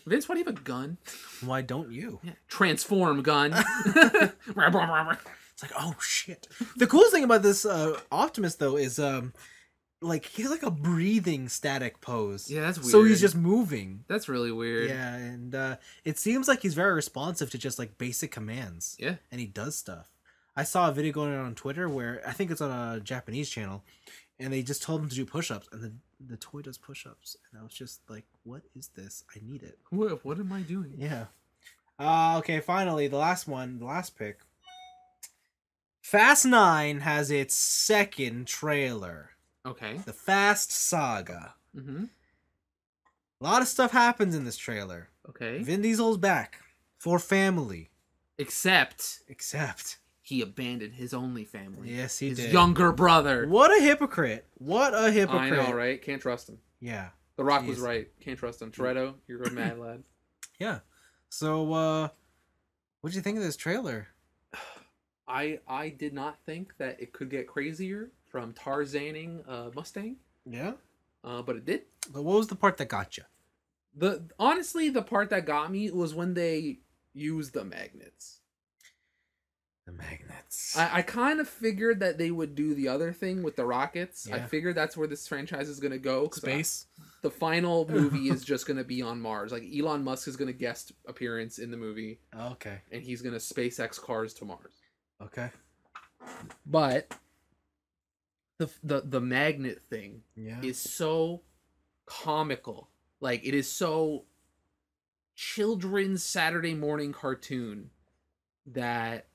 Vince, why do you have a gun? Why don't you? Yeah. Transform gun. It's like, oh shit. The coolest thing about this Optimus though is he's like a breathing static pose. Yeah, that's weird. So he's just moving. That's really weird. Yeah, and it seems like he's very responsive to just basic commands. Yeah. And he does stuff. I saw a video going on Twitter where I think it's on a Japanese channel, and they just told him to do push-ups, and the toy does push-ups, and I was just like, what is this? I need it. What am I doing? Yeah. Okay, finally, the last pick. Fast 9 has its second trailer. Okay. The Fast Saga. Mm-hmm. A lot of stuff happens in this trailer. Okay. Vin Diesel's back for family. Except he abandoned his only family. Yes, he did. His younger brother. What a hypocrite. What a hypocrite. I know, right? Can't trust him. Yeah. The Rock was right. Can't trust him. Toretto, you're a mad lad. Yeah. So, what'd you think of this trailer? I did not think that it could get crazier from Tarzaning Mustang. Yeah. But it did. But what was the part that got you? Honestly, the part that got me was when they used the magnets. The magnets. I kind of figured that they would do the other thing with the rockets. Yeah. I figured that's where this franchise is going to go. Space? The final movie is just going to be on Mars. Elon Musk is going to guest appearance in the movie. Okay. And he's going to SpaceX cars to Mars. Okay. But the magnet thing is so comical. It is so children's Saturday morning cartoon that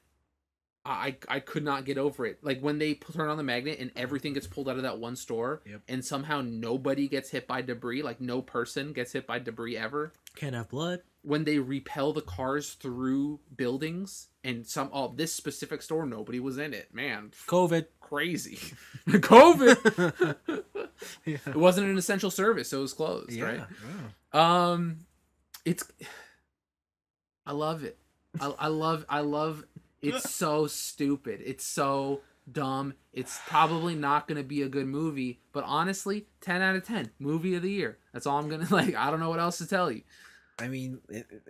I could not get over it. When they turn on the magnet and everything gets pulled out of that one store, and somehow nobody gets hit by debris, no person gets hit by debris ever. Can't have blood. When they repel the cars through buildings, and this specific store, nobody was in it. Man, COVID. Crazy. COVID. Yeah. It wasn't an essential service, so it was closed, right? Yeah. I love it. I love it's so stupid. It's so dumb. It's probably not going to be a good movie, but honestly, 10 out of 10. Movie of the year. That's all I'm going to I don't know what else to tell you. I mean,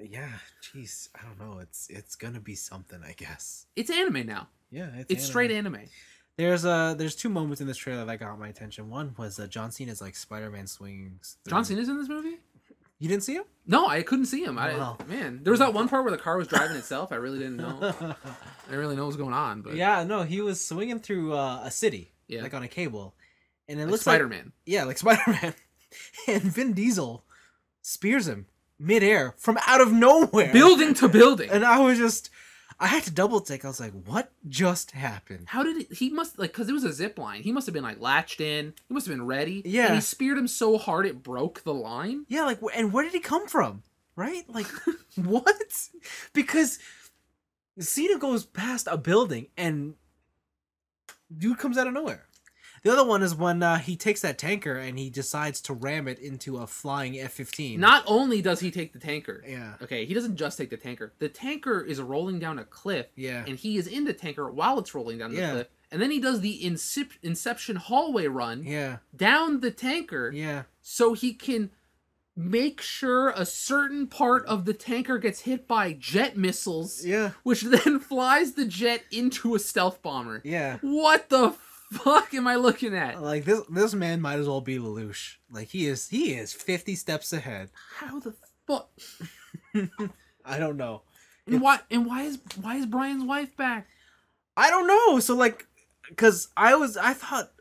yeah, jeez, I don't know. It's going to be something, I guess. It's anime now. Yeah, it's anime. Straight anime. There's 2 moments in this trailer that got my attention. One was John Cena's Spider-Man swings. John Cena's in this movie? You didn't see him? No, I couldn't see him. Wow. Man, there was that one part where the car was driving itself. I really didn't know. I didn't really know what was going on. But yeah, no, he was swinging through a city, on a cable, and it looks Spider-Man. Like Spider-Man, and Vin Diesel spears him midair from out of nowhere, building to building, and I had to double take. I was like, "What just happened?" How did he must because it was a zip line. He must have been latched in. He must have been ready. Yeah, and he speared him so hard it broke the line. Yeah, and where did he come from? Right? What? Because Cena goes past a building and dude comes out of nowhere. The other one is when he takes that tanker and he decides to ram it into a flying F-15. Not only does he take the tanker. Yeah. Okay, he doesn't just take the tanker. The tanker is rolling down a cliff. Yeah. And he is in the tanker while it's rolling down the cliff. And then he does the Inception hallway run. Yeah. Down the tanker. Yeah. So he can make sure a certain part of the tanker gets hit by jet missiles, Yeah. which then flies the jet into a stealth bomber. Yeah. What the fuck am I looking at? Like this man might as well be Lelouch. Like he is 50 steps ahead. How the fuck? I don't know. And why is Brian's wife back? I don't know. So like, cause I thought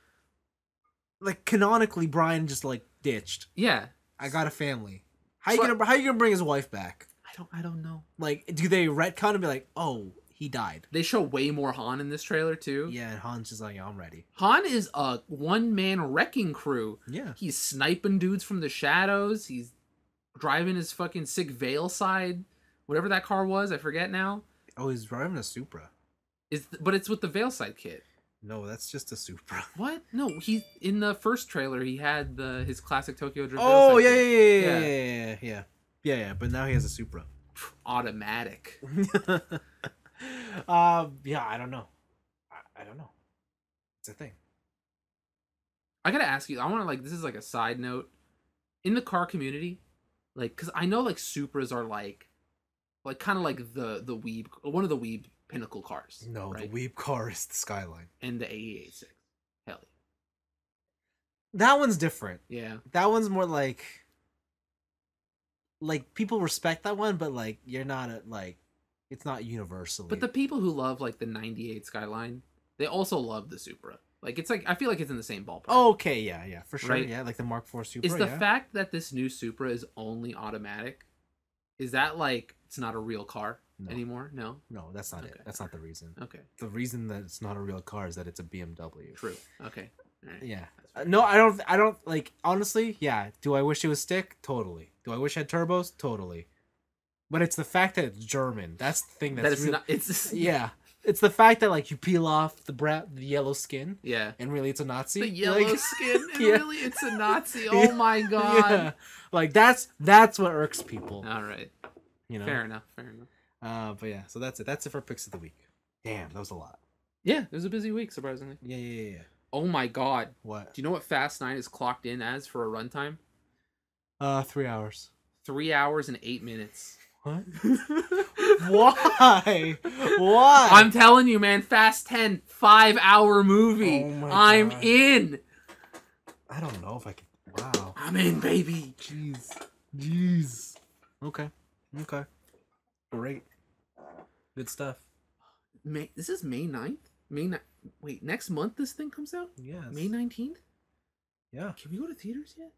like canonically Brian just like ditched. Yeah. I got a family. How you gonna bring his wife back? I don't know. Like, do they retcon and be like, oh, he died? They show way more Han in this trailer too. Yeah, and Han's just like, yeah, I'm ready. Han is a one-man wrecking crew. Yeah. He's sniping dudes from the shadows. He's driving his fucking sick Veil side, whatever that car was. I forget now. Oh, he's driving a Supra. But it's with the Veil side kit. No, that's just a Supra. What? No, he in the first trailer he had his classic Tokyo Drift. Oh, Veil yeah, side yeah. Yeah, but now he has a Supra. Automatic. Yeah, I don't know. I don't know. It's a thing. I gotta ask you. I want to like. This is like a side note. In the car community, like, cause I know like Supras are like kind of like the weeb, one of the weeb pinnacle cars. No, right? the Weeb car is the Skyline. And the AE86. Hell That one's different. yeah. That one's more like people respect that one, but like you're not like it's not universally. But the people who love like the '98 Skyline, they also love the Supra. Like it's like I feel like it's in the same ballpark. Okay, yeah, for sure. Right? Yeah, like the Mark IV Supra. Is the fact that this new Supra is only automatic, is that like it's not a real car anymore? No, that's not it. That's not the reason. Okay. The reason that it's not a real car is that it's a BMW. True. Okay. All right. Yeah. No, I don't like honestly. Yeah. Do I wish it was stick? Totally. Do I wish it had turbos? Totally. But it's the fact that it's German. That's the thing. That's That it's not. It's yeah. It's the fact that like you peel off the yellow skin. Yeah. And really, it's a Nazi. The yellow like, skin. And yeah. really, it's a Nazi. Oh my god. Yeah. Like that's what irks people. All right. You know. Fair enough. Fair enough. But yeah. So that's it. That's it for picks of the week. Damn, that was a lot. Yeah, it was a busy week, surprisingly. Yeah. Oh my god. What? Do you know what Fast 9 is clocked in as for a runtime? 3 hours. 3 hours and 8 minutes. What? Why? Why? I'm telling you, man. Fast 10, 5-hour movie. Oh my I'm God. in. I don't know if I can. Wow. I'm in, baby. Jeez. Okay. Great. Good stuff. This is May 9th? Wait, next month this thing comes out? Yes. May 19th? Yeah. Can we go to theaters yet?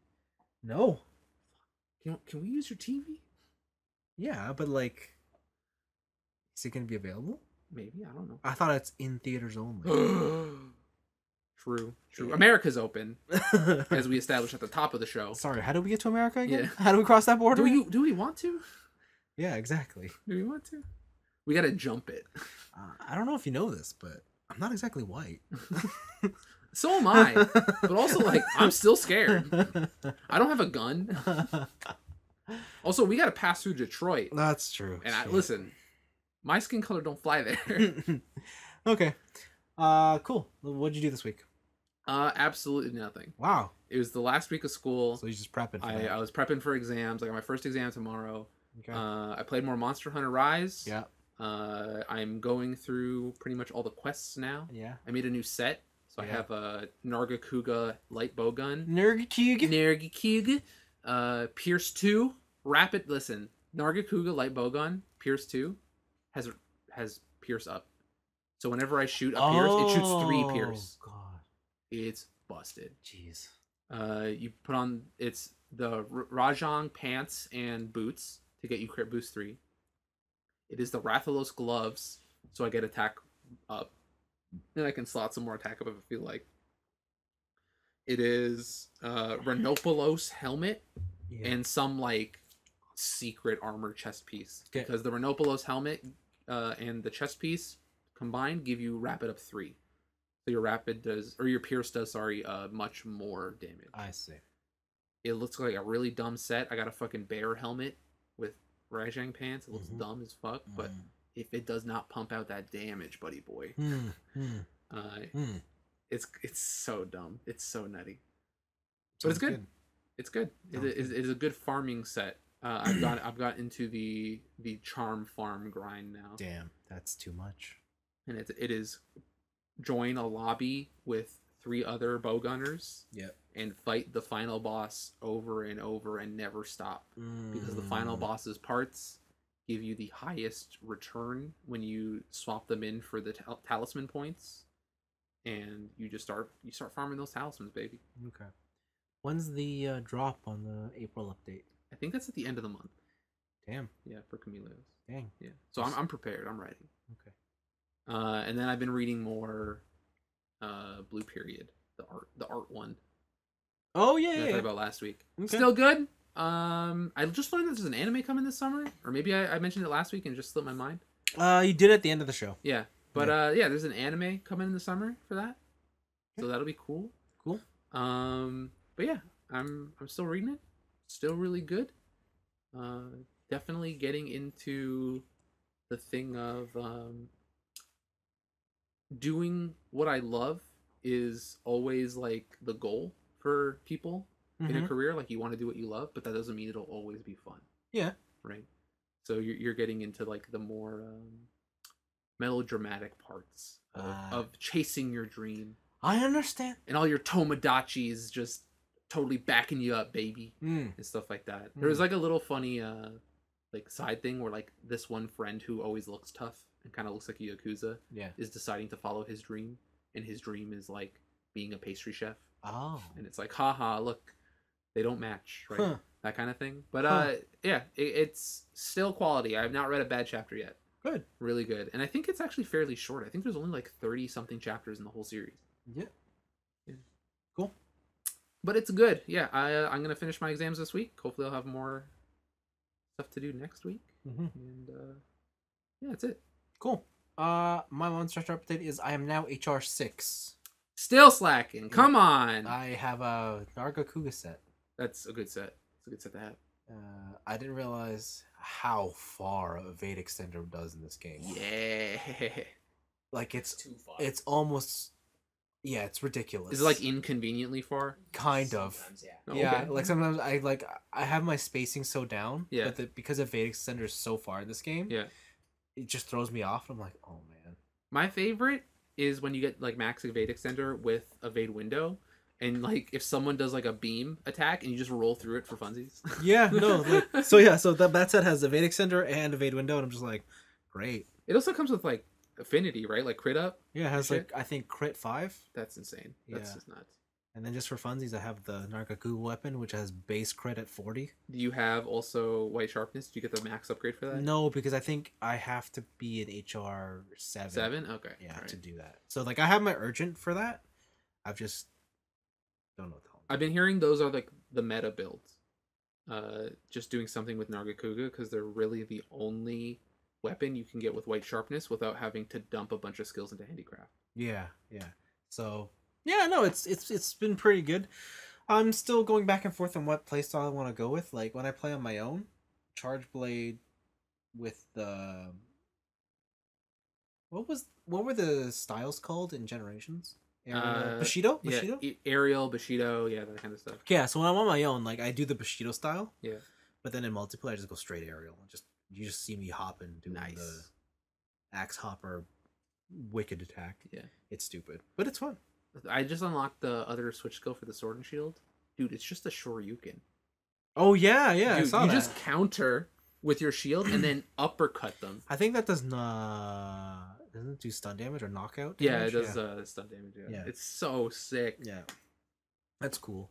No. Can we use your TV? Yeah, but like, is it gonna be available? Maybe, I don't know. I thought it's in theaters only. True. America's open, as we established at the top of the show. Sorry, how do we get to America again? Yeah. How do we cross that border? Do we want to? Yeah, exactly. Do we want to? We gotta jump it. I don't know if you know this, but I'm not exactly white. So am I. But also, like, I'm still scared. I don't have a gun. Also, we gotta pass through Detroit. That's true. And listen, my skin color don't fly there. Okay. Cool. What'd you do this week? Absolutely nothing. Wow. It was the last week of school. So you're just prepping for I that. was prepping for exams. I got my first exam tomorrow. Okay. I played more Monster Hunter Rise. Yeah. I'm going through pretty much all the quests now. Yeah. I made a new set. So I have a Nargacuga light bow gun. Nergikug. Pierce 2. Rapid. Listen, Nargacuga light bow gun. Pierce 2 has Pierce up. So whenever I shoot a Pierce, it shoots 3 Pierce. God. It's busted. Jeez. You put on it's the Rajang pants and boots to get you crit boost 3. It is the Rathalos gloves, so I get attack up. And I can slot some more attack up if I feel like. It is Renopolos helmet and some like secret armor chest piece. Okay. Because the Renopolos helmet and the chest piece combined give you rapid up 3. So your rapid does, or your pierce does, much more damage. I see. It looks like a really dumb set. I got a fucking bear helmet with Rajang pants. It looks dumb as fuck, but if it does not pump out that damage, buddy boy, it's so dumb. It's so nutty. But it's good. It's good. It is a good farming set. I've got into the charm farm grind now. Damn, that's too much. And it is join a lobby with 3 other bow gunners. Yep. And fight the final boss over and over and never stop, because the final boss's parts give you the highest return when you swap them in for the talisman points, and you start farming those talismans, baby. Okay. When's the drop on the April update? I think that's at the end of the month. Damn. Yeah, for Camilleos. Dang. Yeah. So I'm prepared. I'm ready. Okay. And then I've been reading more Blue Period, the art one. Oh yeah, that I yeah. talked about last week. Okay. Still good. I just learned that there's an anime coming this summer, or maybe I mentioned it last week and just slipped my mind. You did at the end of the show. Yeah, but yeah, there's an anime coming in the summer for that, so that'll be cool. Cool. But yeah, I'm still reading it. Still really good. Definitely getting into the thing of doing what I love is always like the goal for people in a career. Like, you want to do what you love, but that doesn't mean it'll always be fun. Yeah. Right. So you're getting into like the more melodramatic parts of chasing your dream. I understand. And all your Tomodachi's just totally backing you up, baby, and stuff like that. There was like a little funny like side thing where like this one friend who always looks tough and kind of looks like a Yakuza is deciding to follow his dream, and his dream is like being a pastry chef. Oh. And it's like, haha, look, they don't match, right? That kind of thing. But yeah, it's still quality. I have not read a bad chapter yet. Good. Really good. And I think it's actually fairly short. I think there's only like 30 something chapters in the whole series. Yeah. Cool. But it's good. Yeah, I'm gonna finish my exams this week. Hopefully I'll have more stuff to do next week. And yeah, that's it. Cool. My monster update is I am now HR 6. Still slacking. Come on. I have a Nargacuga set. That's a good set. It's a good set to have. I didn't realize how far a Evade Extender does in this game. Yeah. Like, it's too far. It's almost... Yeah, it's ridiculous. Is it like inconveniently far? Kind of. Sometimes, yeah. Oh, Yeah, okay. like sometimes I have my spacing so down. Yeah. But because Evade Extender is so far in this game, Yeah. it just throws me off. I'm like, oh man. My favorite is when you get like max evade extender with evade window, and like if someone does like a beam attack and you just roll through it for funsies. Yeah, no. So that set has Evade Extender and Evade Window, and I'm just like, great. It also comes with like affinity, right? Like crit up. Yeah, it has Shit. like I think crit 5. That's insane. That's Yeah. just nuts. And then just for funsies, I have the Nargacuga weapon, which has base crit at 40. Do you have also white sharpness? Do you get the max upgrade for that? No, because I think I have to be an HR 7. 7? Okay. Yeah, All right. to do that. So like I have my urgent for that. I've just don't know what the hell. I've been hearing those are like the meta builds. Just doing something with Nargacuga, because they're really the only weapon you can get with white sharpness without having to dump a bunch of skills into handicraft. Yeah. So yeah, no, it's been pretty good. I'm still going back and forth on what playstyle I want to go with. Like when I play on my own, Charge Blade with the what were the styles called in Generations? Bushido? Bushido? Yeah, Aerial, Bushido, yeah, that kind of stuff. Yeah, so when I'm on my own, like I do the Bushido style. Yeah. But then in multiplayer, I just go straight aerial. You just see me hopping, doing the axe hopper wicked attack. Yeah. It's stupid, but it's fun. I just unlocked the other switch skill for the sword and shield. Dude, it's just a Shoryuken. Oh yeah, Dude, I saw you that. just counter with your shield and then uppercut them. I think that doesn't it do stun damage or knockout Yeah, damage? it does stun damage. Yeah. It's so sick. Yeah. That's cool.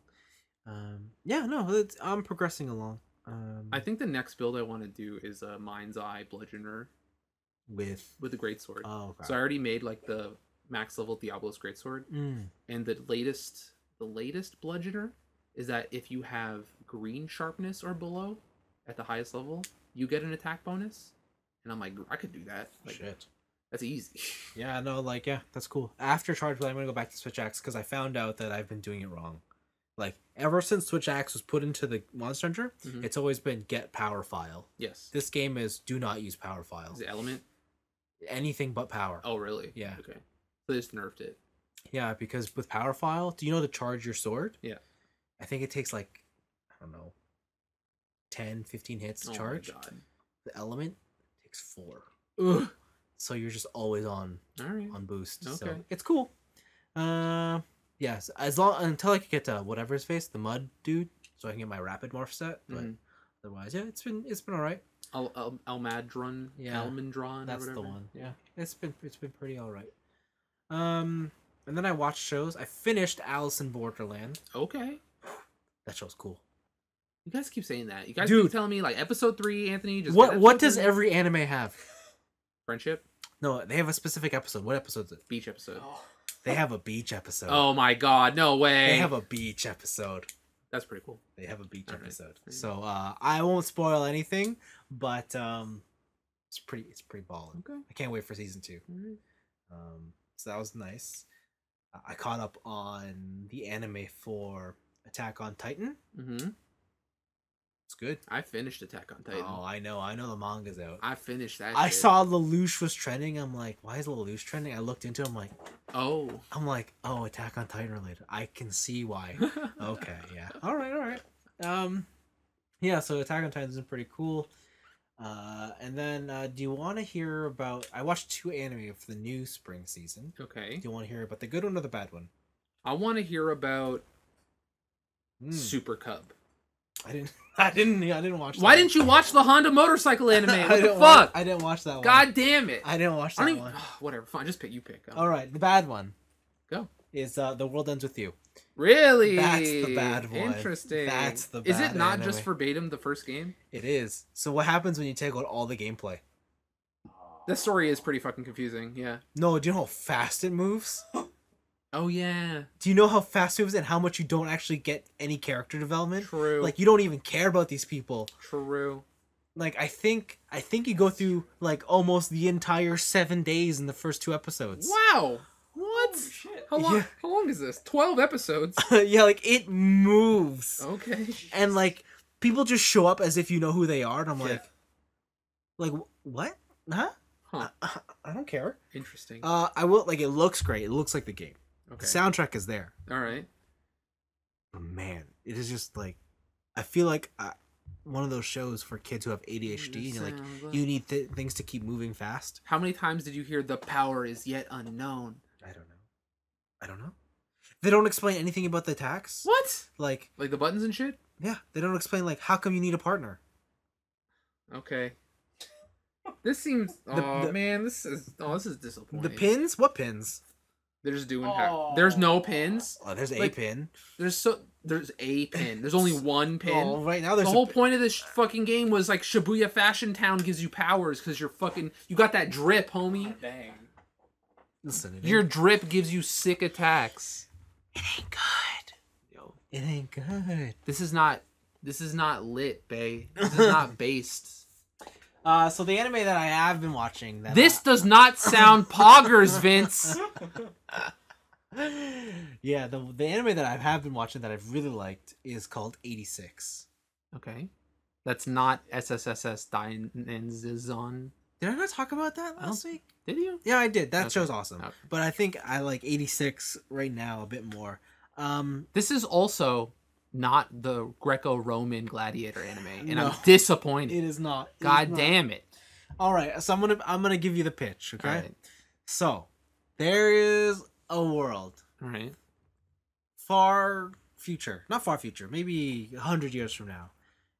Yeah, no, I'm progressing along. I think the next build I want to do is a Mind's Eye Bludgeoner with the greatsword. Oh, okay. So I already made like the max level Diablo's greatsword, and the latest Bludgeoner is that if you have green sharpness or below at the highest level, you get an attack bonus. And I'm like, I could do that. Like, shit. That's easy. Yeah, no, like, yeah, that's cool. After Charge Blade, I'm gonna go back to Switch Axe because I found out that I've been doing it wrong. Like, ever since Switch Axe was put into the Monster Hunter, it's always been get power file. Yes. This game is do not use power file. Is it element? Anything but power. Oh, really? Yeah. Okay. So they just nerfed it. Yeah, because with power file, do you know to charge your sword? Yeah. I think it takes like don't know, 10, 15 hits to Oh charge. my god. The element takes 4. Ugh. So you're just always on All right. boost. So Okay. it's cool. Yes, as long until I can get to whatever his face, the mud dude, so I can get my rapid morph set. But otherwise, yeah, it's been all right. Almadron, Yeah, Almendron. That's or the whatever. one. Yeah, it's been pretty all right. And then I watched shows. I finished Alice in Borderland. Okay. That show's cool. You guys keep saying that. You guys Dude. keep telling me like episode 3, Anthony. Just What does every anime have? Friendship? No, they have a specific episode. What episode is it? Beach episode. They have a beach episode. Oh my god, no way. They have a beach episode. That's pretty cool. They have a beach All right. episode. So I won't spoil anything, but it's pretty ballin'. Okay. I can't wait for season 2. So that was nice. I caught up on the anime for Attack on Titan. Mm-hmm. It's good. I finished Attack on Titan. Oh, I know the manga's out. I finished that. I shit. saw Lelouch was trending. I'm like, why is Lelouch trending? I looked into it. Oh. Oh, Attack on Titan related. I can see why. Okay, yeah. All right. Yeah, so Attack on Titan is pretty cool. And then do you want to hear about? I watched 2 anime for the new spring season. Okay. Do you want to hear about the good one or the bad one? I want to hear about Super Cub. I didn't watch that. Why didn't you watch the Honda motorcycle anime? I What the didn't fuck? I didn't watch that one. God damn it. I didn't watch that one. Whatever, fine. Just pick. You pick. All right, the bad one. Go. Is The World Ends With You. Really? That's the bad one. Interesting. That's the Is bad it not anime. just verbatim the first game? It is. So what happens when you take out all the gameplay? The story is pretty fucking confusing. Yeah. No, do you know how fast it moves? Oh yeah. Do you know how fast it moves and how much you don't actually get any character development? True. Like you don't even care about these people. True. Like I think you go through like almost the entire 7 days in the first 2 episodes. Wow. What? Holy shit. How long? Yeah. How long is this? 12 episodes. Yeah, like it moves. Okay. And like people just show up as if you know who they are, and I'm like what? Huh? Huh. I don't care. Interesting. I will like it looks great. It looks like the game. Okay. The soundtrack is there. All right. But man, it is just like I feel like one of those shows for kids who have ADHD. And you're like you need things to keep moving fast. How many times did you hear the power is yet unknown? I don't know. They don't explain anything about the attacks. What? Like the buttons and shit? yeah, they don't explain like how come you need a partner. Okay. This seems. Man, this is disappointing. The pins? What pins? They're just doing. There's no pins. Oh, there's a Like, pin. There's a pin. There's only one pin. Oh, right now there's The whole point of this fucking game was like Shibuya Fashion Town gives you powers because you got that drip, homie. Dang. Listen, Your drip gives you sick attacks. it ain't good. Yo, it ain't good. This is not lit, bae. This is not based. So the anime that I have been watching This does not sound poggers, Vince. yeah, the anime that I have been watching that I've really liked is called 86. Okay. That's not SSSS Dynenzon. Did I not talk about that last week? Did you? Yeah, I did. That Okay. show's awesome. Okay. But I think I like 86 right now a bit more. This is also not the Greco-Roman gladiator anime, and No. I'm disappointed. It is not. It God is not. damn it. All right, so I'm gonna give you the pitch, okay? All right. So there is a world All right. far future, not far future, maybe 100 years from now.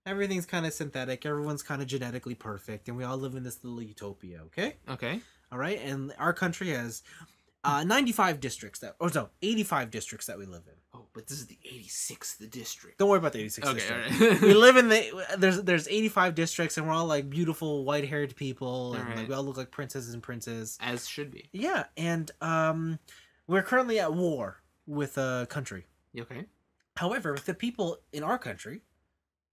Everything's kind of synthetic. Everyone's kind of genetically perfect, and we all live in this little utopia. Okay. Okay. All right, and our country has 95 districts 85 districts that we live in. Oh, but this is the 86th district. Don't worry about the 86 Okay, district. all right. We live in there's 85 districts, and we're all like beautiful white-haired people, and Alright. like we all look like princesses and princes. As should be. Yeah, and we're currently at war with a country. Okay. However, the people in our country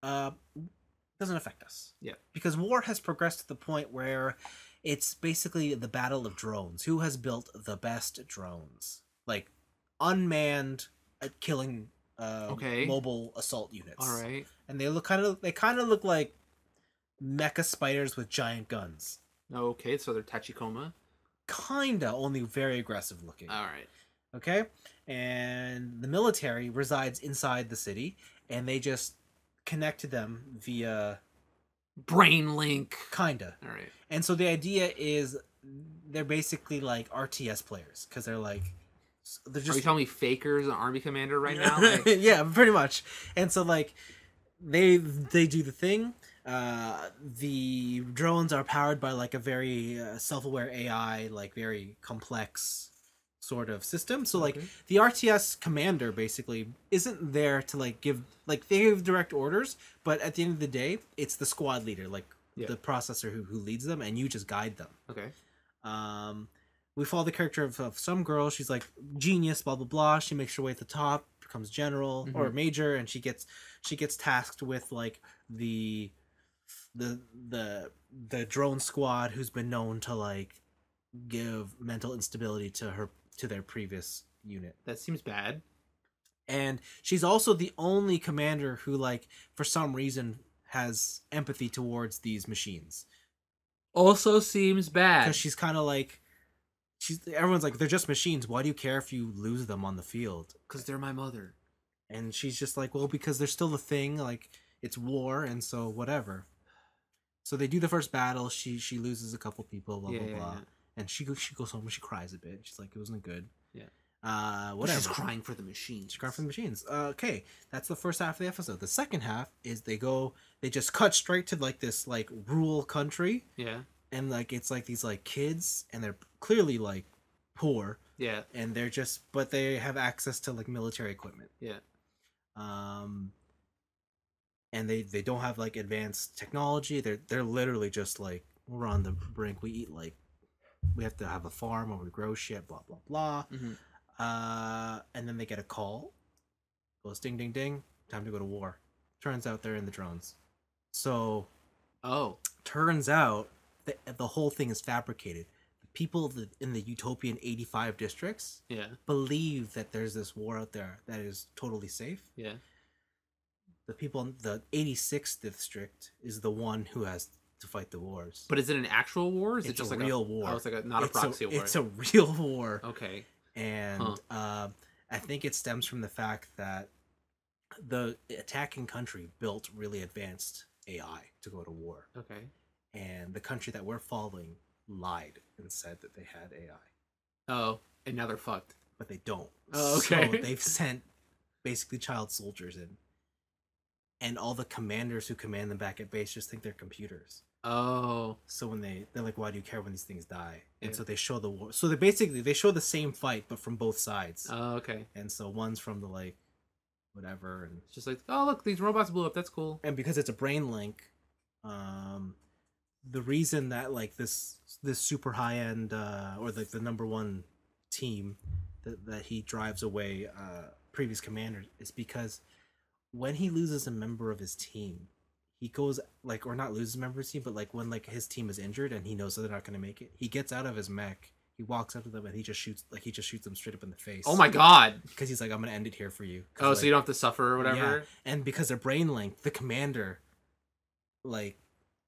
doesn't affect us. Yeah. Because war has progressed to the point where it's basically the battle of drones. Who has built the best drones? Like unmanned killing mobile assault units. All right. And they kind of look like mecha spiders with giant guns. Okay, so they're Tachikoma. Kinda, only very aggressive looking. All right. Okay? And the military resides inside the city, and they just connect to them via Brain link. kinda. All right. And so the idea is they're basically like RTS players because they're Are you just telling me Faker's an army commander right now? Like, yeah, pretty much. And so like they do the thing. The drones are powered by like a very self-aware AI, like very complex sort of system. So like Okay. the RTS commander basically isn't there to like give like they give direct orders, but at the end of the day, it's the squad leader, like Yeah. the processor who leads them, and you just guide them. Okay. We follow the character of some girl. She's like genius, blah blah blah. She makes her way at the top, becomes general or major, and she gets tasked with like the drone squad who's been known to like give mental instability to their previous unit. That seems bad. And she's also the only commander who like for some reason has empathy towards these machines. Also seems bad. Because she's kind of like everyone's like, they're just machines, why do you care if you lose them on the field? Because they're my mother. And she's just like, well, because there's still a thing, like it's war, and so whatever. So they do the first battle, she loses a couple people, blah blah blah. Yeah. And she goes home and she cries a bit. She's like, it wasn't good. Yeah. Whatever. She's crying for the machines. She's crying for the machines. Okay, that's the first half of the episode. The second half is they just cut straight to like this like rural country, Yeah. and like it's like these like kids, and they're clearly like poor, Yeah. and but they have access to like military equipment. Yeah. And they don't have like advanced technology. They're literally just like, we're on the brink. We eat like, we have to have a farm where we grow shit, blah blah blah. And then they get a call. Goes ding ding ding. Time to go to war. Turns out they're in the drones. So, turns out that the whole thing is fabricated. The people in the utopian 85 districts believe that there's this war out there that is totally safe. Yeah. The people in the 86th district is the one who has to fight the wars. But is it an actual war? Or is It's it just a like real war. Oh, it's like not a proxy war. It's a real war. Okay. And I think it stems from the fact that the attacking country built really advanced AI to go to war. Okay. And the country that we're following lied and said that they had AI. Oh, and now they're fucked. But they don't. Oh, okay. So they've sent basically child soldiers in. And all the commanders who command them back at base just think they're computers. Oh. So when they're like, why do you care when these things die? And so they show the war. So they show the same fight, but from both sides. Oh, okay. And so one's from the like, whatever, and It's just like, oh look, these robots blew up. That's cool. and because it's a brain link, the reason that like this super high end or like the number one team that he drives away previous commanders is because when he loses a member of his team, he goes like, or not loses a member of his team, but like when like his team is injured and he knows that they're not going to make it, he gets out of his mech, he walks up to them and he just shoots them straight up in the face. Oh my god. Because he's like, I'm gonna end it here for you. Oh, like, so you don't have to suffer or whatever. yeah. And because they're brain linked, the commander, like,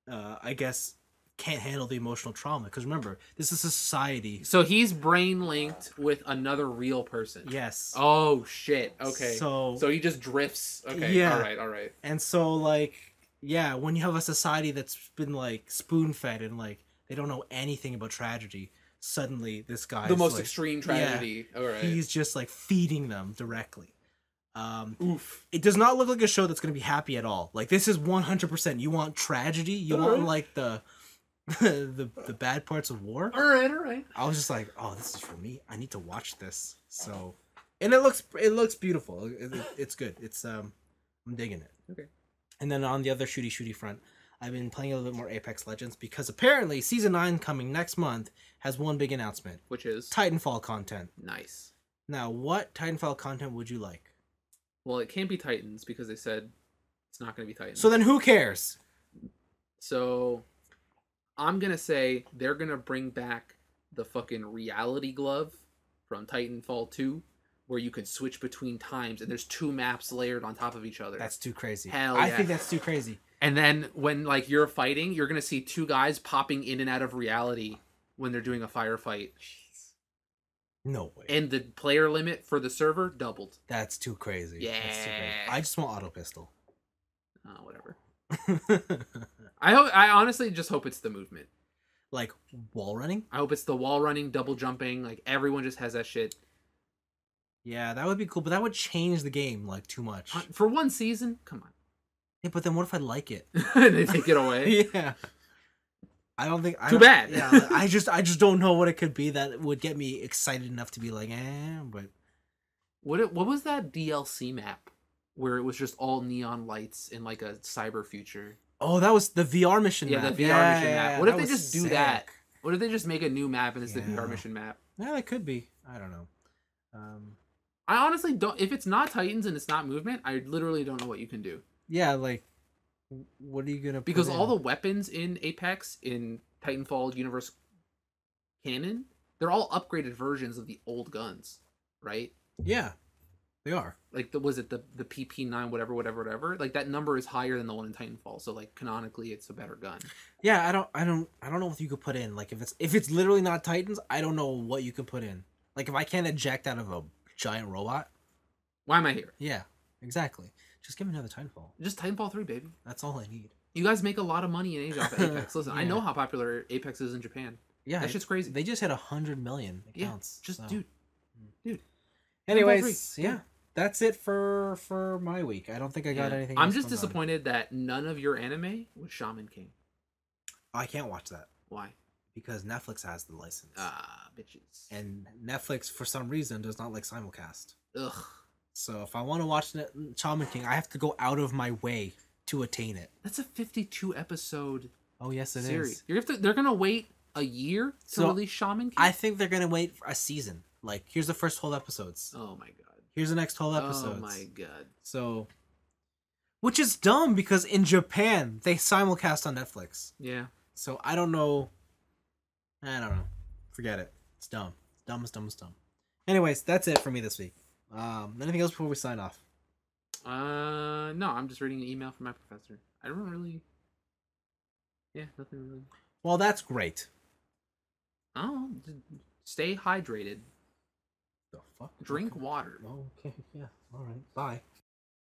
I guess, can't handle the emotional trauma. Because remember, this is a society. So he's brain linked with another real person. Yes. Oh shit. Okay. So he just drifts. Okay. Yeah. All right. And so like, yeah, when you have a society that's been like spoon fed and like they don't know anything about tragedy, suddenly this guy, The most like, extreme tragedy. Yeah, all right. he's just like feeding them directly. Oof. It does not look like a show that's going to be happy at all. Like, this is 100%. You want tragedy? You want like the bad parts of war? All right. I was just like, oh, this is for me. I need to watch this. So, and it looks beautiful. It's good. It's I'm digging it. Okay. And then on the other shooty front, I've been playing a little bit more Apex Legends because apparently Season 9 coming next month has one big announcement. Which is? Titanfall content. Nice. Now, what Titanfall content would you like? Well, it can't be Titans because they said it's not going to be Titans. So then who cares? So I'm going to say they're going to bring back the fucking reality glove from Titanfall 2 where you can switch between times and there's 2 maps layered on top of each other. That's too crazy. Hell I yeah. think that's too crazy. And then when like you're fighting, you're going to see 2 guys popping in and out of reality when they're doing a firefight. No way. And the player limit for the server doubled. That's too crazy. Yeah. That's too crazy. I just want auto pistol. Whatever. I honestly just hope it's the movement. Like wall running? I hope it's the wall running, double jumping. Like everyone just has that shit. Yeah, that would be cool, but that would change the game like too much. For one season, come on. Yeah, but then what if I like it? They take it away. Yeah. I don't think. Too bad. Yeah, like, I just don't know what it could be that would get me excited enough to be like, but. What was that DLC map where it was just all neon lights in like a cyber future? Oh, that was the VR mission Yeah, map. the VR mission map. What if they was just do sick. that? What if they just make a new map and it's the Yeah. VR mission map? Yeah, that could be. I don't know. I honestly don't. If it's not Titans and it's not movement, I literally don't know what you can do. Yeah, like, what are you gonna? Because put all in? the weapons in Apex, in Titanfall universe canon, they're all upgraded versions of the old guns, right? Yeah, they are. Like was it the PP9 whatever? Like that number is higher than the one in Titanfall, so like canonically it's a better gun. Yeah, I don't know what you could put in. Like if it's literally not Titans, I don't know what you could put in. Like if I can't eject out of a giant robot. Why am I here? Yeah, exactly. Just give me another Titanfall. Just Titanfall 3, baby. That's all I need. You guys make a lot of money in Asia off of Apex. Listen, I Yeah. know how popular Apex is in Japan. Yeah, That shit's crazy. They just hit 100 million accounts. Just so. dude. Anyways, Titanfall 3. yeah, that's it for my week. I don't think I got Yeah. anything. I'm else just going on. disappointed that none of your anime was Shaman King. I can't watch that Why? because Netflix has the license, Ah, bitches. and Netflix for some reason does not like simulcast. Ugh. So if I want to watch Shaman King, I have to go out of my way to attain it. That's a 52 episode Oh yes, it is. series. They're gonna wait a year to So, release Shaman King. I think they're gonna wait for a season. Like here's the first 12 episodes. Oh my god. Here's the next 12 episodes. Oh my god. So, which is dumb because in Japan they simulcast on Netflix. Yeah. So I don't know. Forget it. It's dumb. It's dumb. Anyways, that's it for me this week. Anything else before we sign off? No, I'm just reading an email from my professor. I don't really. Yeah, nothing really. Well, that's great. Oh, stay hydrated. The fuck? Drink water. Okay. Yeah. All right. Bye.